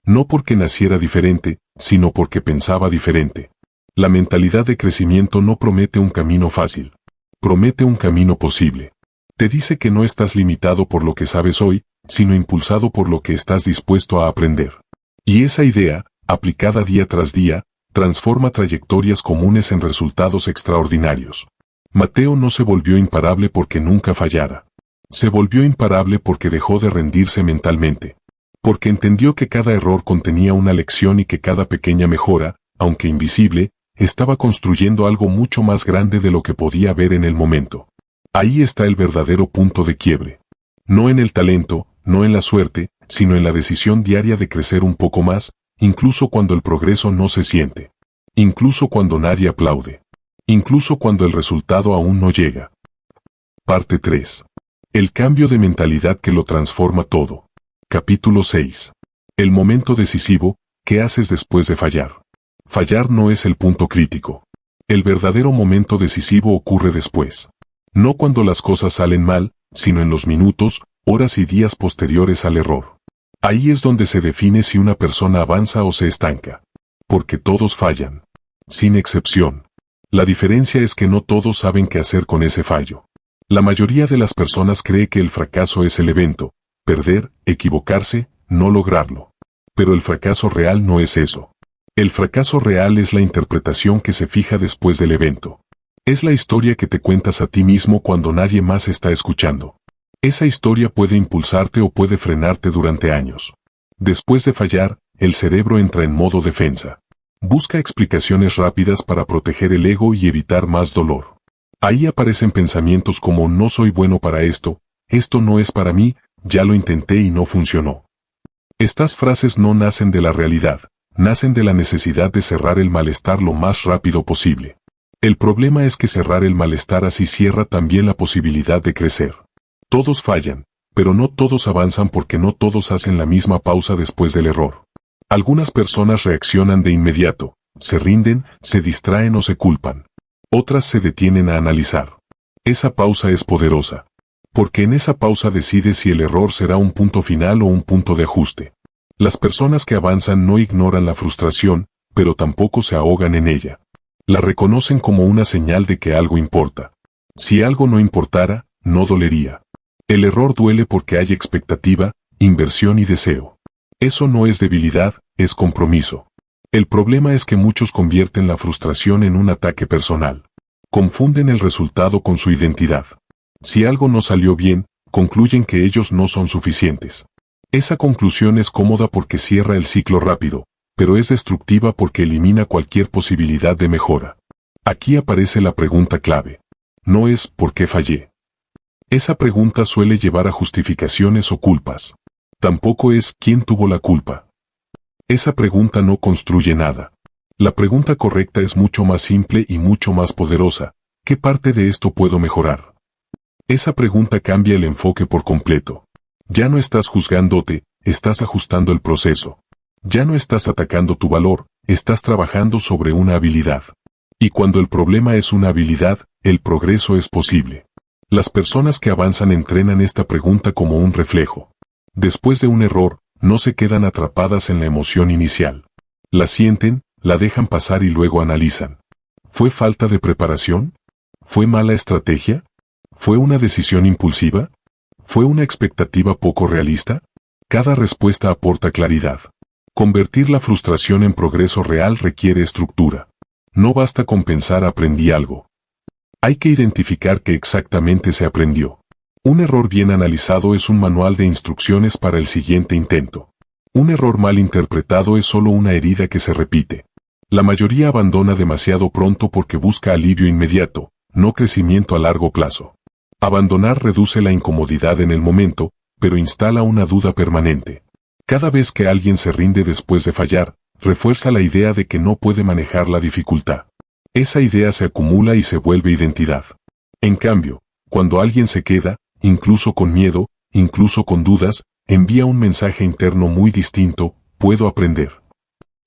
No porque naciera diferente, sino porque pensaba diferente. La mentalidad de crecimiento no promete un camino fácil. Promete un camino posible. Te dice que no estás limitado por lo que sabes hoy, sino impulsado por lo que estás dispuesto a aprender. Y esa idea, aplicada día tras día, transforma trayectorias comunes en resultados extraordinarios. Mateo no se volvió imparable porque nunca fallara. Se volvió imparable porque dejó de rendirse mentalmente. Porque entendió que cada error contenía una lección y que cada pequeña mejora, aunque invisible, estaba construyendo algo mucho más grande de lo que podía ver en el momento. Ahí está el verdadero punto de quiebre. No en el talento, no en la suerte, sino en la decisión diaria de crecer un poco más, incluso cuando el progreso no se siente. Incluso cuando nadie aplaude. Incluso cuando el resultado aún no llega. Parte 3. El cambio de mentalidad que lo transforma todo. Capítulo 6. El momento decisivo, ¿qué haces después de fallar? Fallar no es el punto crítico. El verdadero momento decisivo ocurre después. No cuando las cosas salen mal, sino en los minutos, horas y días posteriores al error. Ahí es donde se define si una persona avanza o se estanca. Porque todos fallan. Sin excepción. La diferencia es que no todos saben qué hacer con ese fallo. La mayoría de las personas cree que el fracaso es el evento, perder, equivocarse, no lograrlo. Pero el fracaso real no es eso. El fracaso real es la interpretación que se fija después del evento. Es la historia que te cuentas a ti mismo cuando nadie más está escuchando. Esa historia puede impulsarte o puede frenarte durante años. Después de fallar, el cerebro entra en modo defensa. Busca explicaciones rápidas para proteger el ego y evitar más dolor. Ahí aparecen pensamientos como no soy bueno para esto no es para mí, ya lo intenté y no funcionó. Estas frases no nacen de la realidad, nacen de la necesidad de cerrar el malestar lo más rápido posible. El problema es que cerrar el malestar así cierra también la posibilidad de crecer. Todos fallan, pero no todos avanzan porque no todos hacen la misma pausa después del error. Algunas personas reaccionan de inmediato, se rinden, se distraen o se culpan. Otras se detienen a analizar. Esa pausa es poderosa. Porque en esa pausa decides si el error será un punto final o un punto de ajuste. Las personas que avanzan no ignoran la frustración, pero tampoco se ahogan en ella. La reconocen como una señal de que algo importa. Si algo no importara, no dolería. El error duele porque hay expectativa, inversión y deseo. Eso no es debilidad, es compromiso. El problema es que muchos convierten la frustración en un ataque personal. Confunden el resultado con su identidad. Si algo no salió bien, concluyen que ellos no son suficientes. Esa conclusión es cómoda porque cierra el ciclo rápido, pero es destructiva porque elimina cualquier posibilidad de mejora. Aquí aparece la pregunta clave. No es ¿por qué fallé? Esa pregunta suele llevar a justificaciones o culpas. Tampoco es ¿quién tuvo la culpa? Esa pregunta no construye nada. La pregunta correcta es mucho más simple y mucho más poderosa. ¿Qué parte de esto puedo mejorar? Esa pregunta cambia el enfoque por completo. Ya no estás juzgándote, estás ajustando el proceso. Ya no estás atacando tu valor, estás trabajando sobre una habilidad. Y cuando el problema es una habilidad, el progreso es posible. Las personas que avanzan entrenan esta pregunta como un reflejo. Después de un error, no se quedan atrapadas en la emoción inicial. La sienten, la dejan pasar y luego analizan. ¿Fue falta de preparación? ¿Fue mala estrategia? ¿Fue una decisión impulsiva? ¿Fue una expectativa poco realista? Cada respuesta aporta claridad. Convertir la frustración en progreso real requiere estructura. No basta con pensar aprendí algo. Hay que identificar qué exactamente se aprendió. Un error bien analizado es un manual de instrucciones para el siguiente intento. Un error mal interpretado es solo una herida que se repite. La mayoría abandona demasiado pronto porque busca alivio inmediato, no crecimiento a largo plazo. Abandonar reduce la incomodidad en el momento, pero instala una duda permanente. Cada vez que alguien se rinde después de fallar, refuerza la idea de que no puede manejar la dificultad. Esa idea se acumula y se vuelve identidad. En cambio, cuando alguien se queda, incluso con miedo, incluso con dudas, envía un mensaje interno muy distinto, puedo aprender.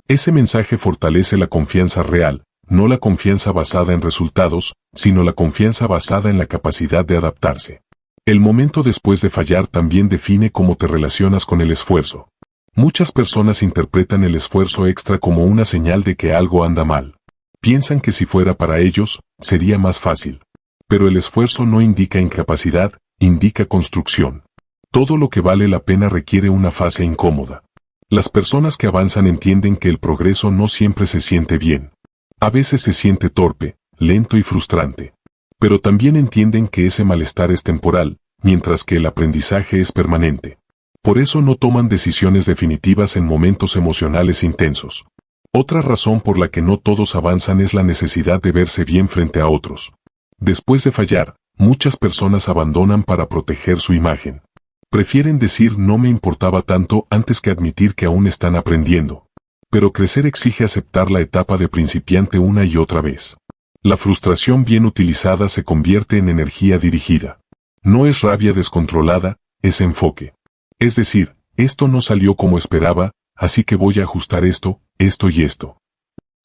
Ese mensaje fortalece la confianza real, no la confianza basada en resultados, sino la confianza basada en la capacidad de adaptarse. El momento después de fallar también define cómo te relacionas con el esfuerzo. Muchas personas interpretan el esfuerzo extra como una señal de que algo anda mal. Piensan que si fuera para ellos, sería más fácil. Pero el esfuerzo no indica incapacidad, indica construcción. Todo lo que vale la pena requiere una fase incómoda. Las personas que avanzan entienden que el progreso no siempre se siente bien. A veces se siente torpe, lento y frustrante. Pero también entienden que ese malestar es temporal, mientras que el aprendizaje es permanente. Por eso no toman decisiones definitivas en momentos emocionales intensos. Otra razón por la que no todos avanzan es la necesidad de verse bien frente a otros. Después de fallar, Muchas personas abandonan para proteger su imagen. Prefieren decir no me importaba tanto antes que admitir que aún están aprendiendo. Pero crecer exige aceptar la etapa de principiante una y otra vez. La frustración bien utilizada se convierte en energía dirigida. No es rabia descontrolada, es enfoque. Es decir, esto no salió como esperaba, así que voy a ajustar esto, esto y esto.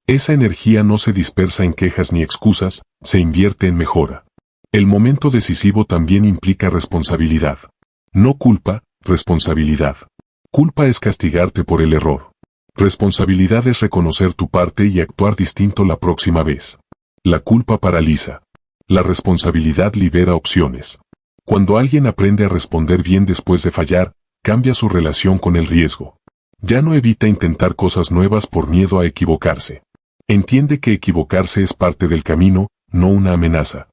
Esa energía no se dispersa en quejas ni excusas, se invierte en mejora. El momento decisivo también implica responsabilidad. No culpa, responsabilidad. Culpa es castigarte por el error. Responsabilidad es reconocer tu parte y actuar distinto la próxima vez. La culpa paraliza. La responsabilidad libera opciones. Cuando alguien aprende a responder bien después de fallar, cambia su relación con el riesgo. Ya no evita intentar cosas nuevas por miedo a equivocarse. Entiende que equivocarse es parte del camino, no una amenaza.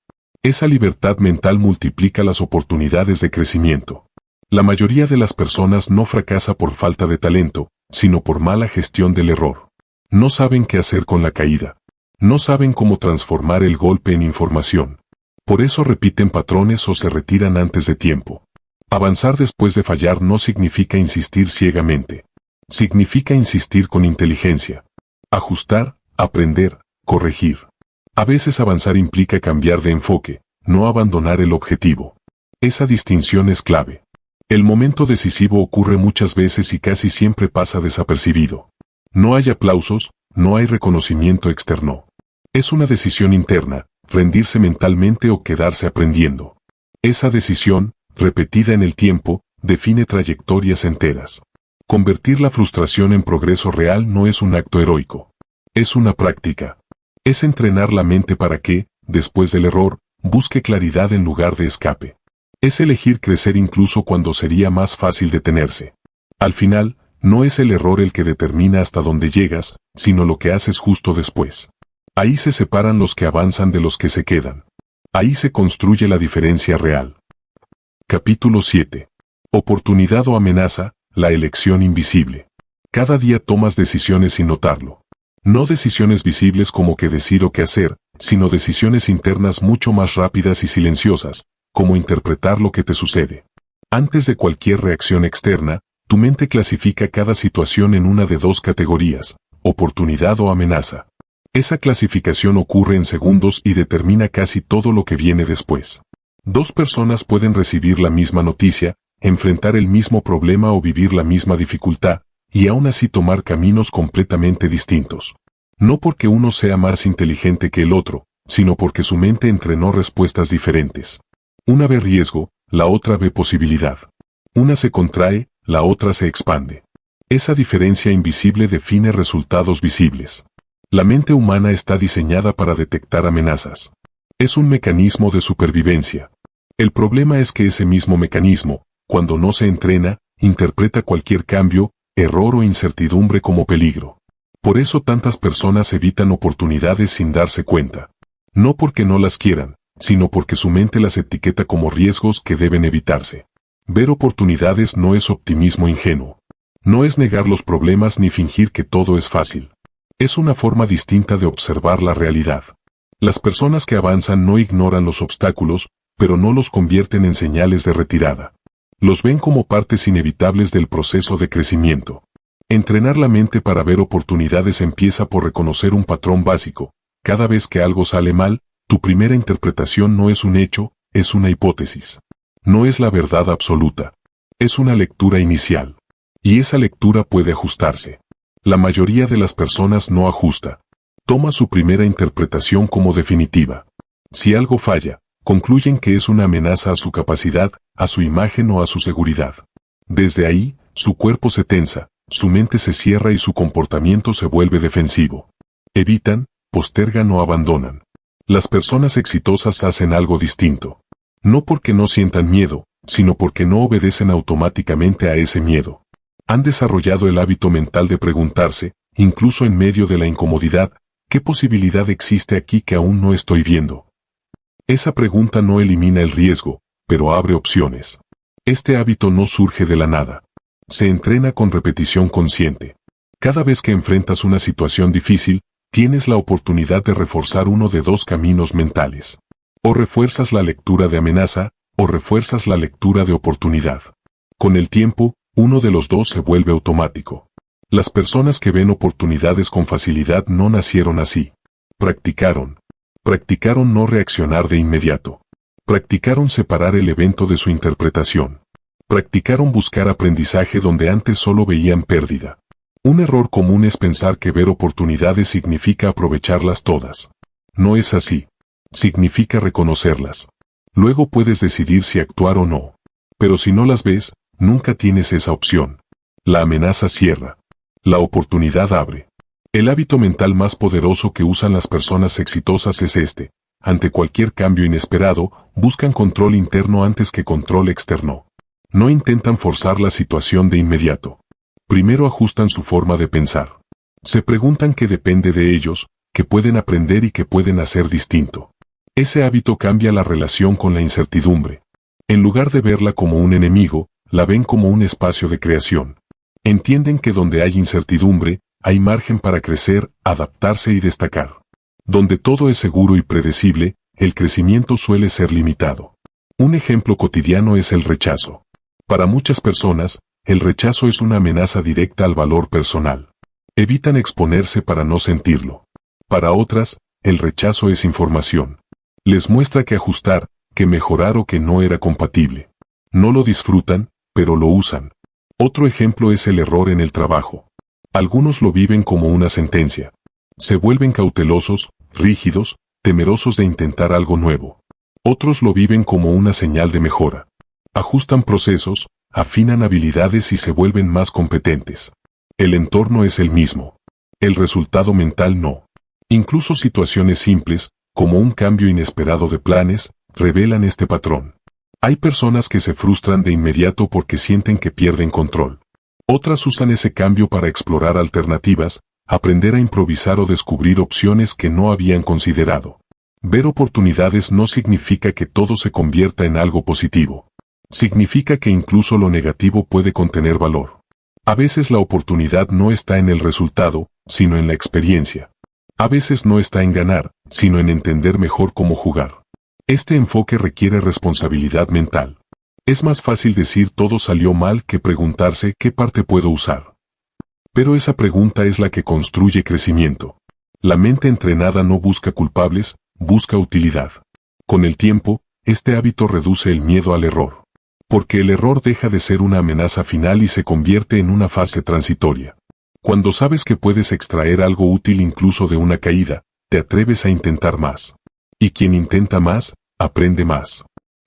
Esa libertad mental multiplica las oportunidades de crecimiento. La mayoría de las personas no fracasa por falta de talento, sino por mala gestión del error. No saben qué hacer con la caída. No saben cómo transformar el golpe en información. Por eso repiten patrones o se retiran antes de tiempo. Avanzar después de fallar no significa insistir ciegamente. Significa insistir con inteligencia. Ajustar, aprender, corregir. A veces avanzar implica cambiar de enfoque, no abandonar el objetivo. Esa distinción es clave. El momento decisivo ocurre muchas veces y casi siempre pasa desapercibido. No hay aplausos, no hay reconocimiento externo. Es una decisión interna, rendirse mentalmente o quedarse aprendiendo. Esa decisión, repetida en el tiempo, define trayectorias enteras. Convertir la frustración en progreso real no es un acto heroico. Es una práctica. Es entrenar la mente para que, después del error, busque claridad en lugar de escape. Es elegir crecer incluso cuando sería más fácil detenerse. Al final, no es el error el que determina hasta dónde llegas, sino lo que haces justo después. Ahí se separan los que avanzan de los que se quedan. Ahí se construye la diferencia real. Capítulo 7. Oportunidad o amenaza, la elección invisible. Cada día tomas decisiones sin notarlo. No decisiones visibles como qué decir o qué hacer, sino decisiones internas mucho más rápidas y silenciosas, como interpretar lo que te sucede. Antes de cualquier reacción externa, tu mente clasifica cada situación en una de dos categorías, oportunidad o amenaza. Esa clasificación ocurre en segundos y determina casi todo lo que viene después. Dos personas pueden recibir la misma noticia, enfrentar el mismo problema o vivir la misma dificultad, y aún así tomar caminos completamente distintos. No porque uno sea más inteligente que el otro, sino porque su mente entrenó respuestas diferentes. Una ve riesgo, la otra ve posibilidad. Una se contrae, la otra se expande. Esa diferencia invisible define resultados visibles. La mente humana está diseñada para detectar amenazas. Es un mecanismo de supervivencia. El problema es que ese mismo mecanismo, cuando no se entrena, interpreta cualquier cambio, error o incertidumbre como peligro. Por eso tantas personas evitan oportunidades sin darse cuenta. No porque no las quieran, sino porque su mente las etiqueta como riesgos que deben evitarse. Ver oportunidades no es optimismo ingenuo. No es negar los problemas ni fingir que todo es fácil. Es una forma distinta de observar la realidad. Las personas que avanzan no ignoran los obstáculos, pero no los convierten en señales de retirada. Los ven como partes inevitables del proceso de crecimiento. Entrenar la mente para ver oportunidades empieza por reconocer un patrón básico. Cada vez que algo sale mal, tu primera interpretación no es un hecho, es una hipótesis. No es la verdad absoluta. Es una lectura inicial. Y esa lectura puede ajustarse. La mayoría de las personas no ajusta. Toma su primera interpretación como definitiva. Si algo falla, concluyen que es una amenaza a su capacidad, a su imagen o a su seguridad. Desde ahí, su cuerpo se tensa, su mente se cierra y su comportamiento se vuelve defensivo. Evitan, postergan o abandonan. Las personas exitosas hacen algo distinto. No porque no sientan miedo, sino porque no obedecen automáticamente a ese miedo. Han desarrollado el hábito mental de preguntarse, incluso en medio de la incomodidad, ¿qué posibilidad existe aquí que aún no estoy viendo? Esa pregunta no elimina el riesgo, pero abre opciones. Este hábito no surge de la nada. Se entrena con repetición consciente. Cada vez que enfrentas una situación difícil, tienes la oportunidad de reforzar uno de dos caminos mentales. O refuerzas la lectura de amenaza, o refuerzas la lectura de oportunidad. Con el tiempo, uno de los dos se vuelve automático. Las personas que ven oportunidades con facilidad no nacieron así. Practicaron no reaccionar de inmediato. Practicaron separar el evento de su interpretación. Practicaron buscar aprendizaje donde antes solo veían pérdida. Un error común es pensar que ver oportunidades significa aprovecharlas todas. No es así. Significa reconocerlas. Luego puedes decidir si actuar o no. Pero si no las ves, nunca tienes esa opción. La amenaza cierra. La oportunidad abre. El hábito mental más poderoso que usan las personas exitosas es este. Ante cualquier cambio inesperado, buscan control interno antes que control externo. No intentan forzar la situación de inmediato. Primero ajustan su forma de pensar. Se preguntan qué depende de ellos, qué pueden aprender y qué pueden hacer distinto. Ese hábito cambia la relación con la incertidumbre. En lugar de verla como un enemigo, la ven como un espacio de creación. Entienden que donde hay incertidumbre, hay margen para crecer, adaptarse y destacar. Donde todo es seguro y predecible, el crecimiento suele ser limitado. Un ejemplo cotidiano es el rechazo. Para muchas personas, el rechazo es una amenaza directa al valor personal. Evitan exponerse para no sentirlo. Para otras, el rechazo es información. Les muestra que ajustar, que mejorar o que no era compatible. No lo disfrutan, pero lo usan. Otro ejemplo es el error en el trabajo. Algunos lo viven como una sentencia. Se vuelven cautelosos, rígidos, temerosos de intentar algo nuevo. Otros lo viven como una señal de mejora. Ajustan procesos, afinan habilidades y se vuelven más competentes. El entorno es el mismo. El resultado mental no. Incluso situaciones simples, como un cambio inesperado de planes, revelan este patrón. Hay personas que se frustran de inmediato porque sienten que pierden control. Otras usan ese cambio para explorar alternativas, aprender a improvisar o descubrir opciones que no habían considerado. Ver oportunidades no significa que todo se convierta en algo positivo. Significa que incluso lo negativo puede contener valor. A veces la oportunidad no está en el resultado, sino en la experiencia. A veces no está en ganar, sino en entender mejor cómo jugar. Este enfoque requiere responsabilidad mental. Es más fácil decir todo salió mal que preguntarse qué parte puedo usar. Pero esa pregunta es la que construye crecimiento. La mente entrenada no busca culpables, busca utilidad. Con el tiempo, este hábito reduce el miedo al error. Porque el error deja de ser una amenaza final y se convierte en una fase transitoria. Cuando sabes que puedes extraer algo útil incluso de una caída, te atreves a intentar más. Y quien intenta más, aprende más.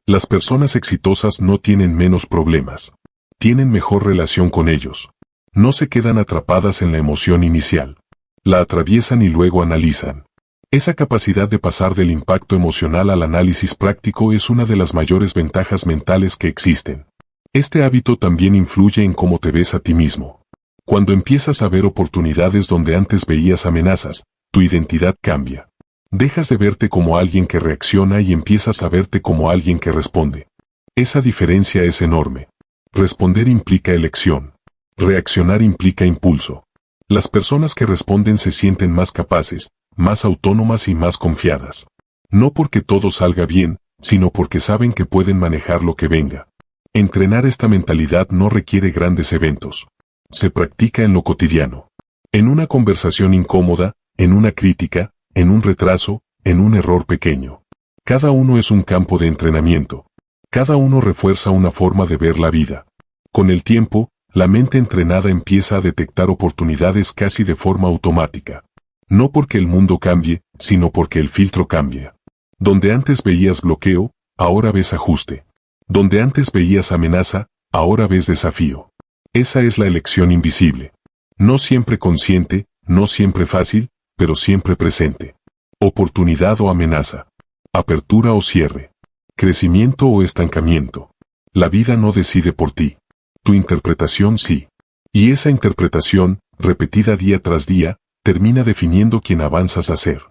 Las personas exitosas no tienen menos problemas. Tienen mejor relación con ellos. No se quedan atrapadas en la emoción inicial. La atraviesan y luego analizan. Esa capacidad de pasar del impacto emocional al análisis práctico es una de las mayores ventajas mentales que existen. Este hábito también influye en cómo te ves a ti mismo. Cuando empiezas a ver oportunidades donde antes veías amenazas, tu identidad cambia. Dejas de verte como alguien que reacciona y empiezas a verte como alguien que responde. Esa diferencia es enorme. Responder implica elección. Reaccionar implica impulso. Las personas que responden se sienten más capaces, más autónomas y más confiadas. No porque todo salga bien, sino porque saben que pueden manejar lo que venga. Entrenar esta mentalidad no requiere grandes eventos. Se practica en lo cotidiano. En una conversación incómoda, en una crítica, en un retraso, en un error pequeño. Cada uno es un campo de entrenamiento. Cada uno refuerza una forma de ver la vida. Con el tiempo, la mente entrenada empieza a detectar oportunidades casi de forma automática. No porque el mundo cambie, sino porque el filtro cambia. Donde antes veías bloqueo, ahora ves ajuste. Donde antes veías amenaza, ahora ves desafío. Esa es la elección invisible. No siempre consciente, no siempre fácil, pero siempre presente. Oportunidad o amenaza. Apertura o cierre. Crecimiento o estancamiento. La vida no decide por ti. Tu interpretación sí. Y esa interpretación, repetida día tras día, termina definiendo quién avanzas a ser.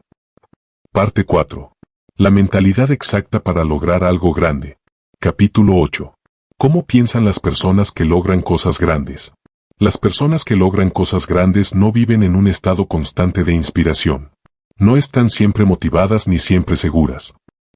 Parte 4. La mentalidad exacta para lograr algo grande. Capítulo 8. ¿Cómo piensan las personas que logran cosas grandes? Las personas que logran cosas grandes no viven en un estado constante de inspiración. No están siempre motivadas ni siempre seguras.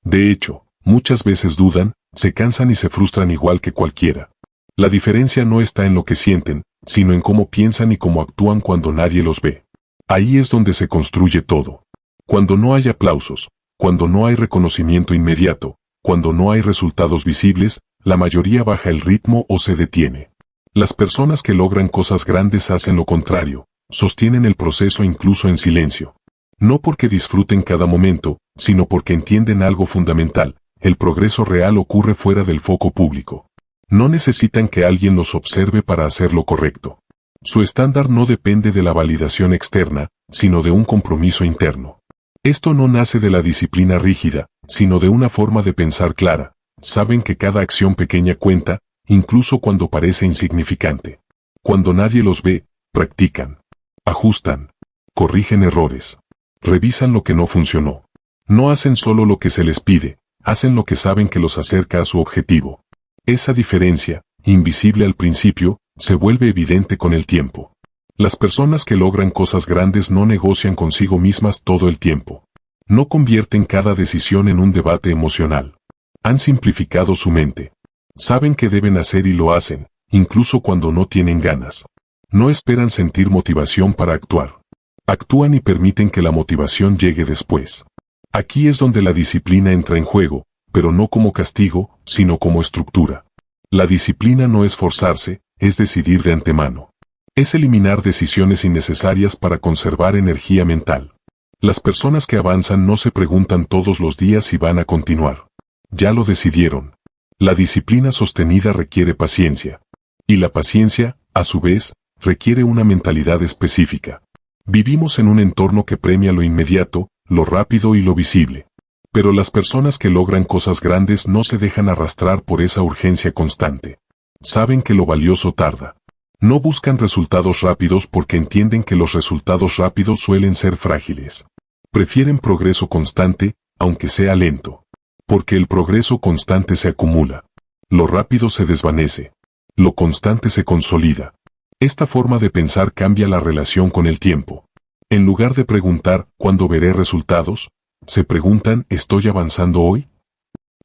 De hecho, muchas veces dudan, se cansan y se frustran igual que cualquiera. La diferencia no está en lo que sienten, sino en cómo piensan y cómo actúan cuando nadie los ve. Ahí es donde se construye todo. Cuando no hay aplausos, cuando no hay reconocimiento inmediato, cuando no hay resultados visibles, la mayoría baja el ritmo o se detiene. Las personas que logran cosas grandes hacen lo contrario, sostienen el proceso incluso en silencio. No porque disfruten cada momento, sino porque entienden algo fundamental: el progreso real ocurre fuera del foco público. No necesitan que alguien los observe para hacer lo correcto. Su estándar no depende de la validación externa, sino de un compromiso interno. Esto no nace de la disciplina rígida, sino de una forma de pensar clara. Saben que cada acción pequeña cuenta, incluso cuando parece insignificante. Cuando nadie los ve, practican, ajustan, corrigen errores, revisan lo que no funcionó. No hacen solo lo que se les pide, hacen lo que saben que los acerca a su objetivo. Esa diferencia, invisible al principio, se vuelve evidente con el tiempo. Las personas que logran cosas grandes no negocian consigo mismas todo el tiempo. No convierten cada decisión en un debate emocional. Han simplificado su mente. Saben qué deben hacer y lo hacen, incluso cuando no tienen ganas. No esperan sentir motivación para actuar. Actúan y permiten que la motivación llegue después. Aquí es donde la disciplina entra en juego, pero no como castigo, sino como estructura. La disciplina no es forzarse, es decidir de antemano. Es eliminar decisiones innecesarias para conservar energía mental. Las personas que avanzan no se preguntan todos los días si van a continuar. Ya lo decidieron. La disciplina sostenida requiere paciencia. Y la paciencia, a su vez, requiere una mentalidad específica. Vivimos en un entorno que premia lo inmediato, lo rápido y lo visible. Pero las personas que logran cosas grandes no se dejan arrastrar por esa urgencia constante. Saben que lo valioso tarda. No buscan resultados rápidos porque entienden que los resultados rápidos suelen ser frágiles. Prefieren progreso constante, aunque sea lento. Porque el progreso constante se acumula. Lo rápido se desvanece. Lo constante se consolida. Esta forma de pensar cambia la relación con el tiempo. En lugar de preguntar, ¿cuándo veré resultados?, se preguntan, ¿estoy avanzando hoy?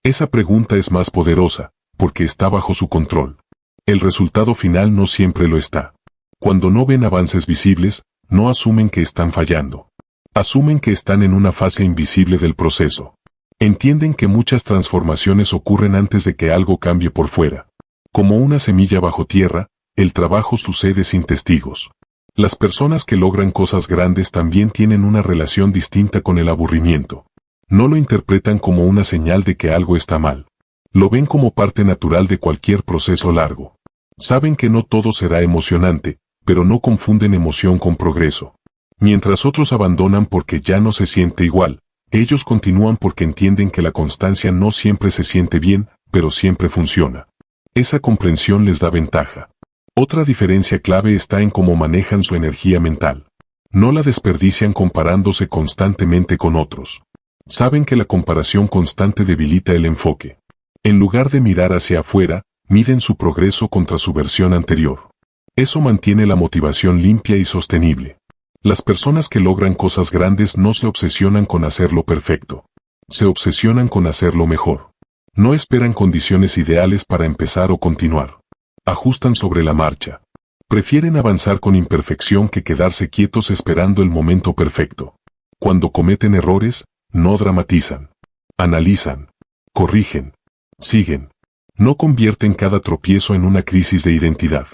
Esa pregunta es más poderosa, porque está bajo su control. El resultado final no siempre lo está. Cuando no ven avances visibles, no asumen que están fallando. Asumen que están en una fase invisible del proceso. Entienden que muchas transformaciones ocurren antes de que algo cambie por fuera. Como una semilla bajo tierra, el trabajo sucede sin testigos. Las personas que logran cosas grandes también tienen una relación distinta con el aburrimiento. No lo interpretan como una señal de que algo está mal. Lo ven como parte natural de cualquier proceso largo. Saben que no todo será emocionante, pero no confunden emoción con progreso. Mientras otros abandonan porque ya no se siente igual, ellos continúan porque entienden que la constancia no siempre se siente bien, pero siempre funciona. Esa comprensión les da ventaja. Otra diferencia clave está en cómo manejan su energía mental. No la desperdician comparándose constantemente con otros. Saben que la comparación constante debilita el enfoque. En lugar de mirar hacia afuera, miden su progreso contra su versión anterior. Eso mantiene la motivación limpia y sostenible. Las personas que logran cosas grandes no se obsesionan con hacerlo perfecto. Se obsesionan con hacerlo mejor. No esperan condiciones ideales para empezar o continuar. Ajustan sobre la marcha. Prefieren avanzar con imperfección que quedarse quietos esperando el momento perfecto. Cuando cometen errores, no dramatizan. Analizan. Corrigen. Siguen. No convierten cada tropiezo en una crisis de identidad.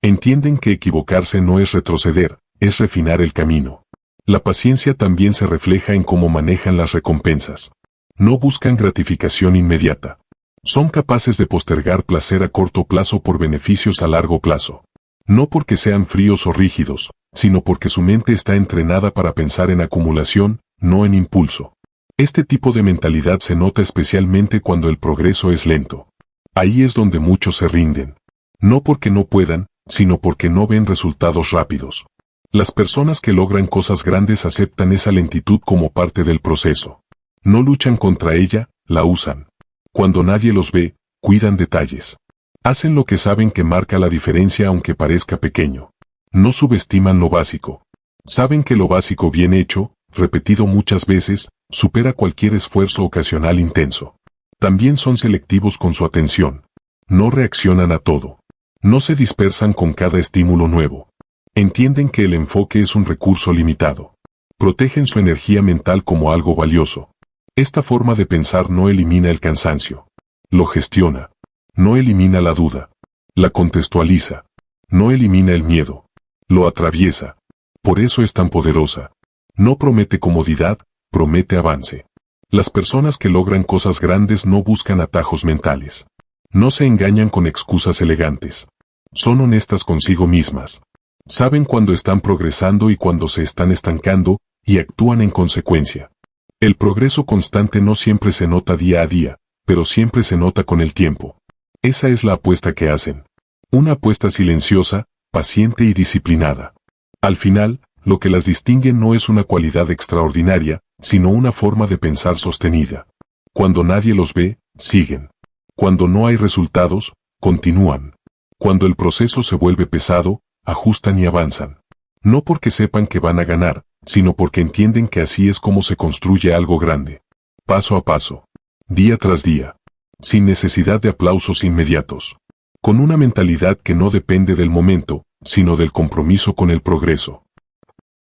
Entienden que equivocarse no es retroceder, es refinar el camino. La paciencia también se refleja en cómo manejan las recompensas. No buscan gratificación inmediata. Son capaces de postergar placer a corto plazo por beneficios a largo plazo. No porque sean fríos o rígidos, sino porque su mente está entrenada para pensar en acumulación, no en impulso. Este tipo de mentalidad se nota especialmente cuando el progreso es lento. Ahí es donde muchos se rinden. No porque no puedan, sino porque no ven resultados rápidos. Las personas que logran cosas grandes aceptan esa lentitud como parte del proceso. No luchan contra ella, la usan. Cuando nadie los ve, cuidan detalles. Hacen lo que saben que marca la diferencia aunque parezca pequeño. No subestiman lo básico. Saben que lo básico bien hecho, repetido muchas veces, supera cualquier esfuerzo ocasional intenso. También son selectivos con su atención. No reaccionan a todo. No se dispersan con cada estímulo nuevo. Entienden que el enfoque es un recurso limitado. Protegen su energía mental como algo valioso. Esta forma de pensar no elimina el cansancio. Lo gestiona. No elimina la duda. La contextualiza. No elimina el miedo. Lo atraviesa. Por eso es tan poderosa. No promete comodidad, promete avance. Las personas que logran cosas grandes no buscan atajos mentales. No se engañan con excusas elegantes. Son honestas consigo mismas. Saben cuando están progresando y cuando se están estancando, y actúan en consecuencia. El progreso constante no siempre se nota día a día, pero siempre se nota con el tiempo. Esa es la apuesta que hacen. Una apuesta silenciosa, paciente y disciplinada. Al final, lo que las distingue no es una cualidad extraordinaria, sino una forma de pensar sostenida. Cuando nadie los ve, siguen. Cuando no hay resultados, continúan. Cuando el proceso se vuelve pesado, ajustan y avanzan. No porque sepan que van a ganar, sino porque entienden que así es como se construye algo grande. Paso a paso. Día tras día. Sin necesidad de aplausos inmediatos. Con una mentalidad que no depende del momento, sino del compromiso con el progreso.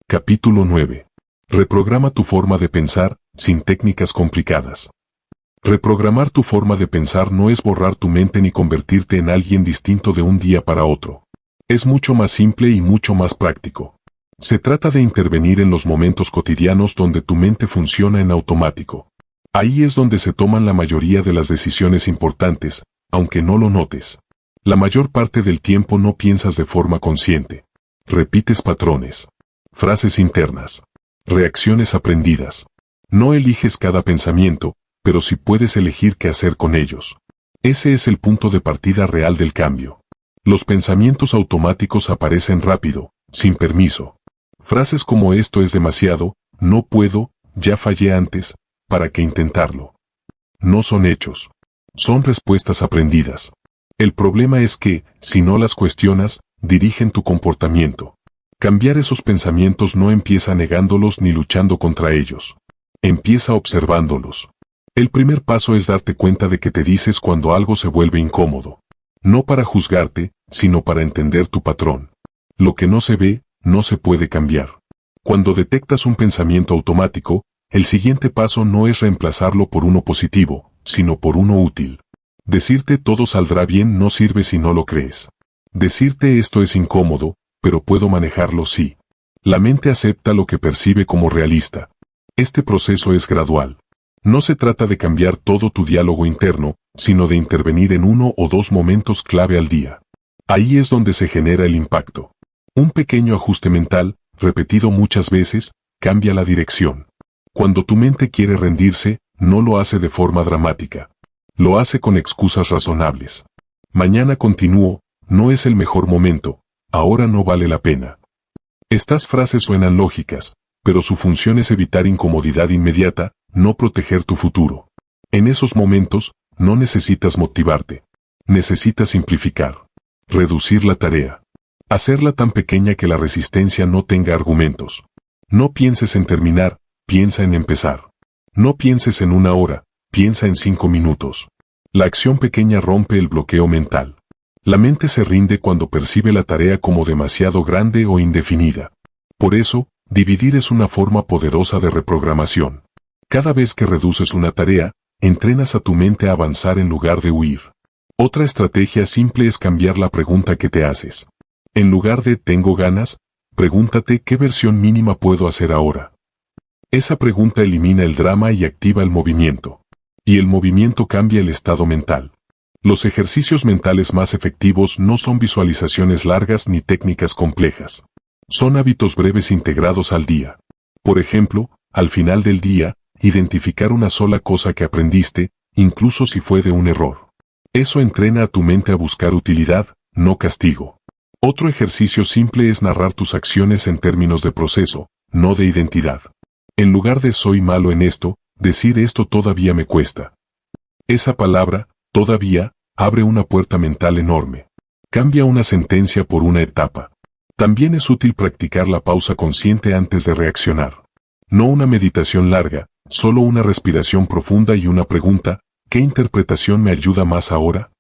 Capítulo 9. Reprograma tu forma de pensar, sin técnicas complicadas. Reprogramar tu forma de pensar no es borrar tu mente ni convertirte en alguien distinto de un día para otro. Es mucho más simple y mucho más práctico. Se trata de intervenir en los momentos cotidianos donde tu mente funciona en automático. Ahí es donde se toman la mayoría de las decisiones importantes, aunque no lo notes. La mayor parte del tiempo no piensas de forma consciente. Repites patrones. Frases internas. Reacciones aprendidas. No eliges cada pensamiento, pero sí puedes elegir qué hacer con ellos. Ese es el punto de partida real del cambio. Los pensamientos automáticos aparecen rápido, sin permiso. Frases como esto es demasiado, no puedo, ya fallé antes, ¿para qué intentarlo? No son hechos. Son respuestas aprendidas. El problema es que, si no las cuestionas, dirigen tu comportamiento. Cambiar esos pensamientos no empieza negándolos ni luchando contra ellos. Empieza observándolos. El primer paso es darte cuenta de que te dices cuando algo se vuelve incómodo. No para juzgarte, sino para entender tu patrón. Lo que no se ve, no se puede cambiar. Cuando detectas un pensamiento automático, el siguiente paso no es reemplazarlo por uno positivo, sino por uno útil. Decirte todo saldrá bien no sirve si no lo crees. Decirte esto es incómodo, pero puedo manejarlo sí. La mente acepta lo que percibe como realista. Este proceso es gradual. No se trata de cambiar todo tu diálogo interno, sino de intervenir en uno o dos momentos clave al día. Ahí es donde se genera el impacto. Un pequeño ajuste mental, repetido muchas veces, cambia la dirección. Cuando tu mente quiere rendirse, no lo hace de forma dramática. Lo hace con excusas razonables. Mañana continúo, no es el mejor momento, ahora no vale la pena. Estas frases suenan lógicas, pero su función es evitar incomodidad inmediata, no proteger tu futuro. En esos momentos, no necesitas motivarte. Necesitas simplificar. Reducir la tarea. Hacerla tan pequeña que la resistencia no tenga argumentos. No pienses en terminar, piensa en empezar. No pienses en una hora, piensa en 5 minutos. La acción pequeña rompe el bloqueo mental. La mente se rinde cuando percibe la tarea como demasiado grande o indefinida. Por eso, dividir es una forma poderosa de reprogramación. Cada vez que reduces una tarea, entrenas a tu mente a avanzar en lugar de huir. Otra estrategia simple es cambiar la pregunta que te haces. En lugar de «¿tengo ganas?», pregúntate «¿qué versión mínima puedo hacer ahora?». Esa pregunta elimina el drama y activa el movimiento. Y el movimiento cambia el estado mental. Los ejercicios mentales más efectivos no son visualizaciones largas ni técnicas complejas. Son hábitos breves integrados al día. Por ejemplo, al final del día, identificar una sola cosa que aprendiste, incluso si fue de un error. Eso entrena a tu mente a buscar utilidad, no castigo. Otro ejercicio simple es narrar tus acciones en términos de proceso, no de identidad. En lugar de «soy malo en esto», decir «esto todavía me cuesta». Esa palabra, todavía, abre una puerta mental enorme. Cambia una sentencia por una etapa. También es útil practicar la pausa consciente antes de reaccionar. No una meditación larga, solo una respiración profunda y una pregunta: ¿qué interpretación me ayuda más ahora?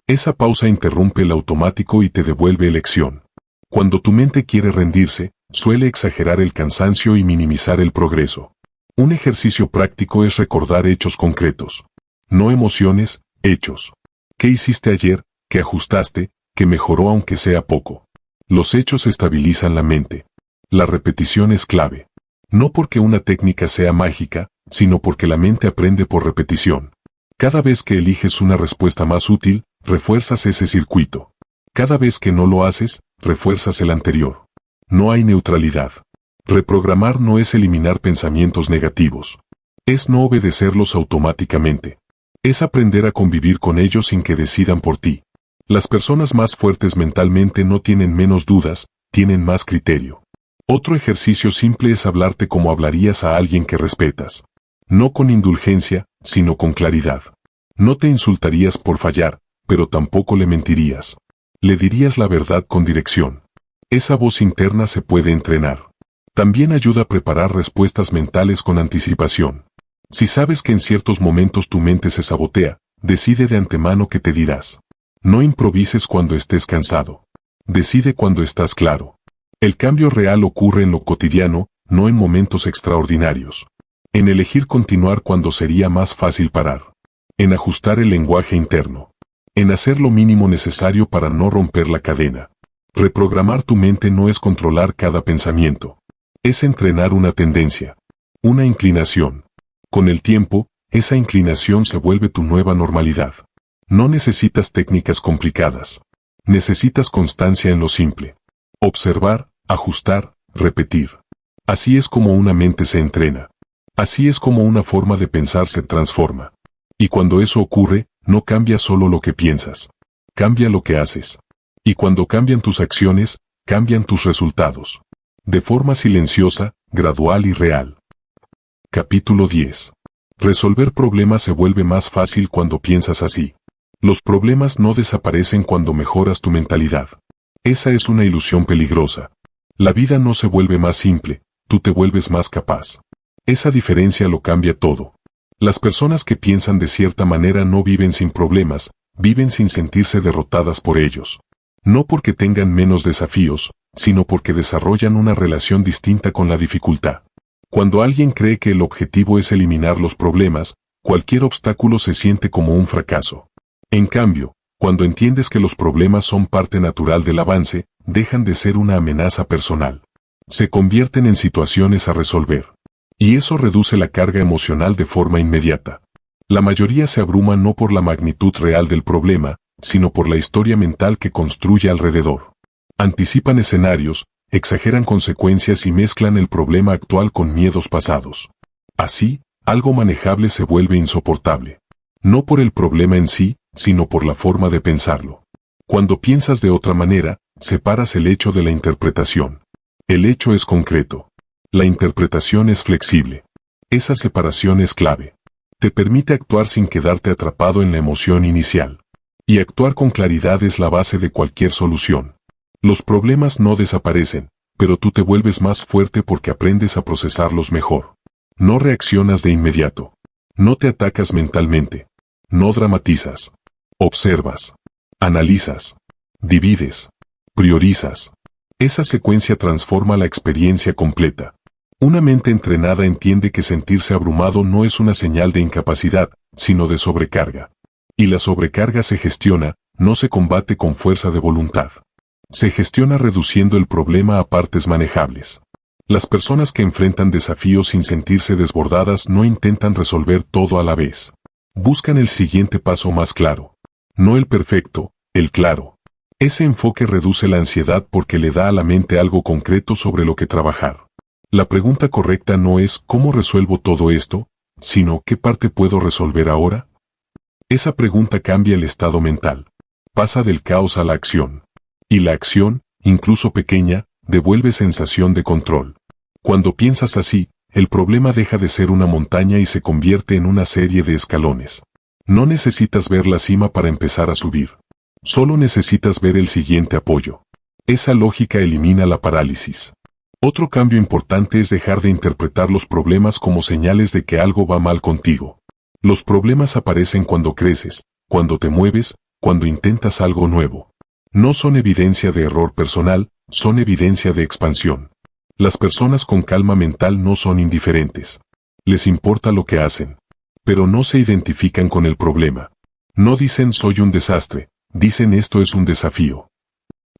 Esa pausa interrumpe el automático y te devuelve elección. Cuando tu mente quiere rendirse, suele exagerar el cansancio y minimizar el progreso. Un ejercicio práctico es recordar hechos concretos. No emociones, hechos. ¿Qué hiciste ayer? ¿Qué ajustaste? ¿Qué mejoró aunque sea poco? Los hechos estabilizan la mente. La repetición es clave. No porque una técnica sea mágica, sino porque la mente aprende por repetición. Cada vez que eliges una respuesta más útil, refuerzas ese circuito. Cada vez que no lo haces, refuerzas el anterior. No hay neutralidad. Reprogramar no es eliminar pensamientos negativos. Es no obedecerlos automáticamente. Es aprender a convivir con ellos sin que decidan por ti. Las personas más fuertes mentalmente no tienen menos dudas, tienen más criterio. Otro ejercicio simple es hablarte como hablarías a alguien que respetas. No con indulgencia, sino con claridad. No te insultarías por fallar, pero tampoco le mentirías. Le dirías la verdad con dirección. Esa voz interna se puede entrenar. También ayuda a preparar respuestas mentales con anticipación. Si sabes que en ciertos momentos tu mente se sabotea, decide de antemano qué te dirás. No improvises cuando estés cansado. Decide cuando estás claro. El cambio real ocurre en lo cotidiano, no en momentos extraordinarios. En elegir continuar cuando sería más fácil parar. En ajustar el lenguaje interno. En hacer lo mínimo necesario para no romper la cadena. Reprogramar tu mente no es controlar cada pensamiento. Es entrenar una tendencia. Una inclinación. Con el tiempo, esa inclinación se vuelve tu nueva normalidad. No necesitas técnicas complicadas. Necesitas constancia en lo simple. Observar, ajustar, repetir. Así es como una mente se entrena. Así es como una forma de pensar se transforma. Y cuando eso ocurre, no cambia solo lo que piensas. Cambia lo que haces. Y cuando cambian tus acciones, cambian tus resultados. De forma silenciosa, gradual y real. Capítulo 10. Resolver problemas se vuelve más fácil cuando piensas así. Los problemas no desaparecen cuando mejoras tu mentalidad. Esa es una ilusión peligrosa. La vida no se vuelve más simple, tú te vuelves más capaz. Esa diferencia lo cambia todo. Las personas que piensan de cierta manera no viven sin problemas, viven sin sentirse derrotadas por ellos. No porque tengan menos desafíos, sino porque desarrollan una relación distinta con la dificultad. Cuando alguien cree que el objetivo es eliminar los problemas, cualquier obstáculo se siente como un fracaso. En cambio, cuando entiendes que los problemas son parte natural del avance, dejan de ser una amenaza personal. Se convierten en situaciones a resolver. Y eso reduce la carga emocional de forma inmediata. La mayoría se abruma no por la magnitud real del problema, sino por la historia mental que construye alrededor. Anticipan escenarios, exageran consecuencias y mezclan el problema actual con miedos pasados. Así, algo manejable se vuelve insoportable. No por el problema en sí, sino por la forma de pensarlo. Cuando piensas de otra manera, separas el hecho de la interpretación. El hecho es concreto. La interpretación es flexible. Esa separación es clave. Te permite actuar sin quedarte atrapado en la emoción inicial. Y actuar con claridad es la base de cualquier solución. Los problemas no desaparecen, pero tú te vuelves más fuerte porque aprendes a procesarlos mejor. No reaccionas de inmediato. No te atacas mentalmente. No dramatizas. Observas. Analizas. Divides. Priorizas. Esa secuencia transforma la experiencia completa. Una mente entrenada entiende que sentirse abrumado no es una señal de incapacidad, sino de sobrecarga. Y la sobrecarga se gestiona, no se combate con fuerza de voluntad. Se gestiona reduciendo el problema a partes manejables. Las personas que enfrentan desafíos sin sentirse desbordadas no intentan resolver todo a la vez. Buscan el siguiente paso más claro. No el perfecto, el claro. Ese enfoque reduce la ansiedad porque le da a la mente algo concreto sobre lo que trabajar. La pregunta correcta no es ¿cómo resuelvo todo esto?, sino ¿qué parte puedo resolver ahora? Esa pregunta cambia el estado mental. Pasa del caos a la acción. Y la acción, incluso pequeña, devuelve sensación de control. Cuando piensas así, el problema deja de ser una montaña y se convierte en una serie de escalones. No necesitas ver la cima para empezar a subir. Solo necesitas ver el siguiente apoyo. Esa lógica elimina la parálisis. Otro cambio importante es dejar de interpretar los problemas como señales de que algo va mal contigo. Los problemas aparecen cuando creces, cuando te mueves, cuando intentas algo nuevo. No son evidencia de error personal, son evidencia de expansión. Las personas con calma mental no son indiferentes. Les importa lo que hacen. Pero no se identifican con el problema. No dicen soy un desastre, dicen esto es un desafío.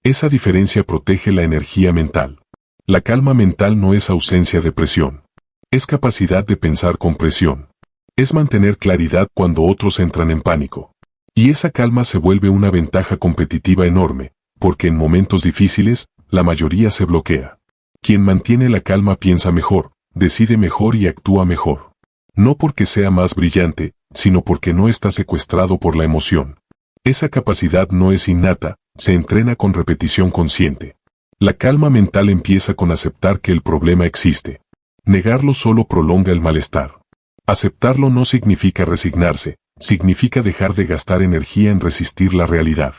Esa diferencia protege la energía mental. La calma mental no es ausencia de presión. Es capacidad de pensar con presión. Es mantener claridad cuando otros entran en pánico. Y esa calma se vuelve una ventaja competitiva enorme, porque en momentos difíciles, la mayoría se bloquea. Quien mantiene la calma piensa mejor, decide mejor y actúa mejor. No porque sea más brillante, sino porque no está secuestrado por la emoción. Esa capacidad no es innata, se entrena con repetición consciente. La calma mental empieza con aceptar que el problema existe. Negarlo solo prolonga el malestar. Aceptarlo no significa resignarse, significa dejar de gastar energía en resistir la realidad.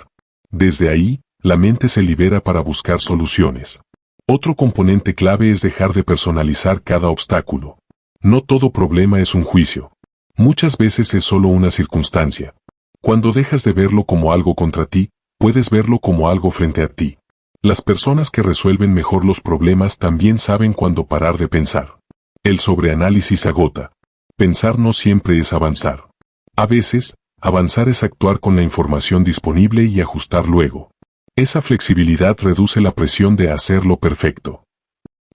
Desde ahí, la mente se libera para buscar soluciones. Otro componente clave es dejar de personalizar cada obstáculo. No todo problema es un juicio. Muchas veces es solo una circunstancia. Cuando dejas de verlo como algo contra ti, puedes verlo como algo frente a ti. Las personas que resuelven mejor los problemas también saben cuándo parar de pensar. El sobreanálisis agota. Pensar no siempre es avanzar. A veces, avanzar es actuar con la información disponible y ajustar luego. Esa flexibilidad reduce la presión de hacerlo perfecto.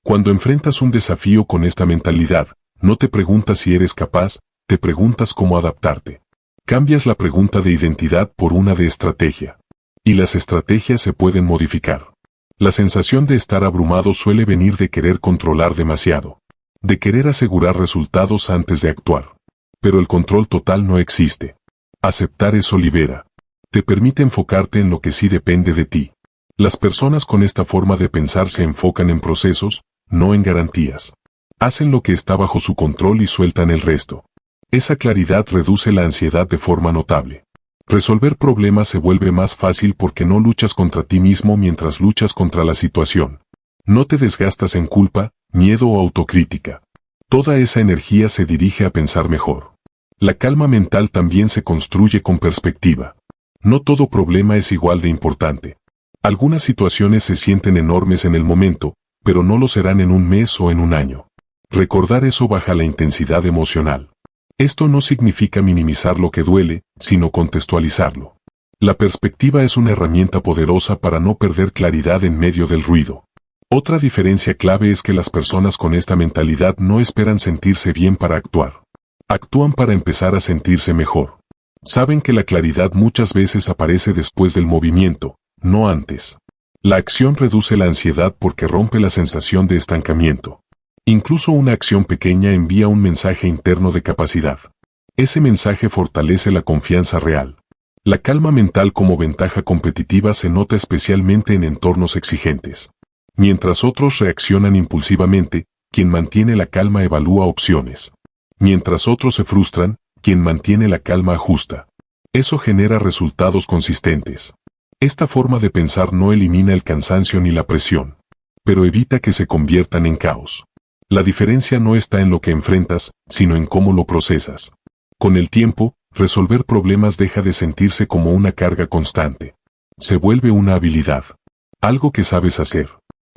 Cuando enfrentas un desafío con esta mentalidad, no te preguntas si eres capaz, te preguntas cómo adaptarte. Cambias la pregunta de identidad por una de estrategia. Y las estrategias se pueden modificar. La sensación de estar abrumado suele venir de querer controlar demasiado. De querer asegurar resultados antes de actuar. Pero el control total no existe. Aceptar eso libera. Te permite enfocarte en lo que sí depende de ti. Las personas con esta forma de pensar se enfocan en procesos, no en garantías. Hacen lo que está bajo su control y sueltan el resto. Esa claridad reduce la ansiedad de forma notable. Resolver problemas se vuelve más fácil porque no luchas contra ti mismo mientras luchas contra la situación. No te desgastas en culpa, miedo o autocrítica. Toda esa energía se dirige a pensar mejor. La calma mental también se construye con perspectiva. No todo problema es igual de importante. Algunas situaciones se sienten enormes en el momento, pero no lo serán en un mes o en un año. Recordar eso baja la intensidad emocional. Esto no significa minimizar lo que duele, sino contextualizarlo. La perspectiva es una herramienta poderosa para no perder claridad en medio del ruido. Otra diferencia clave es que las personas con esta mentalidad no esperan sentirse bien para actuar. Actúan para empezar a sentirse mejor. Saben que la claridad muchas veces aparece después del movimiento, no antes. La acción reduce la ansiedad porque rompe la sensación de estancamiento. Incluso una acción pequeña envía un mensaje interno de capacidad. Ese mensaje fortalece la confianza real. La calma mental como ventaja competitiva se nota especialmente en entornos exigentes. Mientras otros reaccionan impulsivamente, quien mantiene la calma evalúa opciones. Mientras otros se frustran, quien mantiene la calma ajusta. Eso genera resultados consistentes. Esta forma de pensar no elimina el cansancio ni la presión, pero evita que se conviertan en caos. La diferencia no está en lo que enfrentas, sino en cómo lo procesas. Con el tiempo, resolver problemas deja de sentirse como una carga constante. Se vuelve una habilidad. Algo que sabes hacer.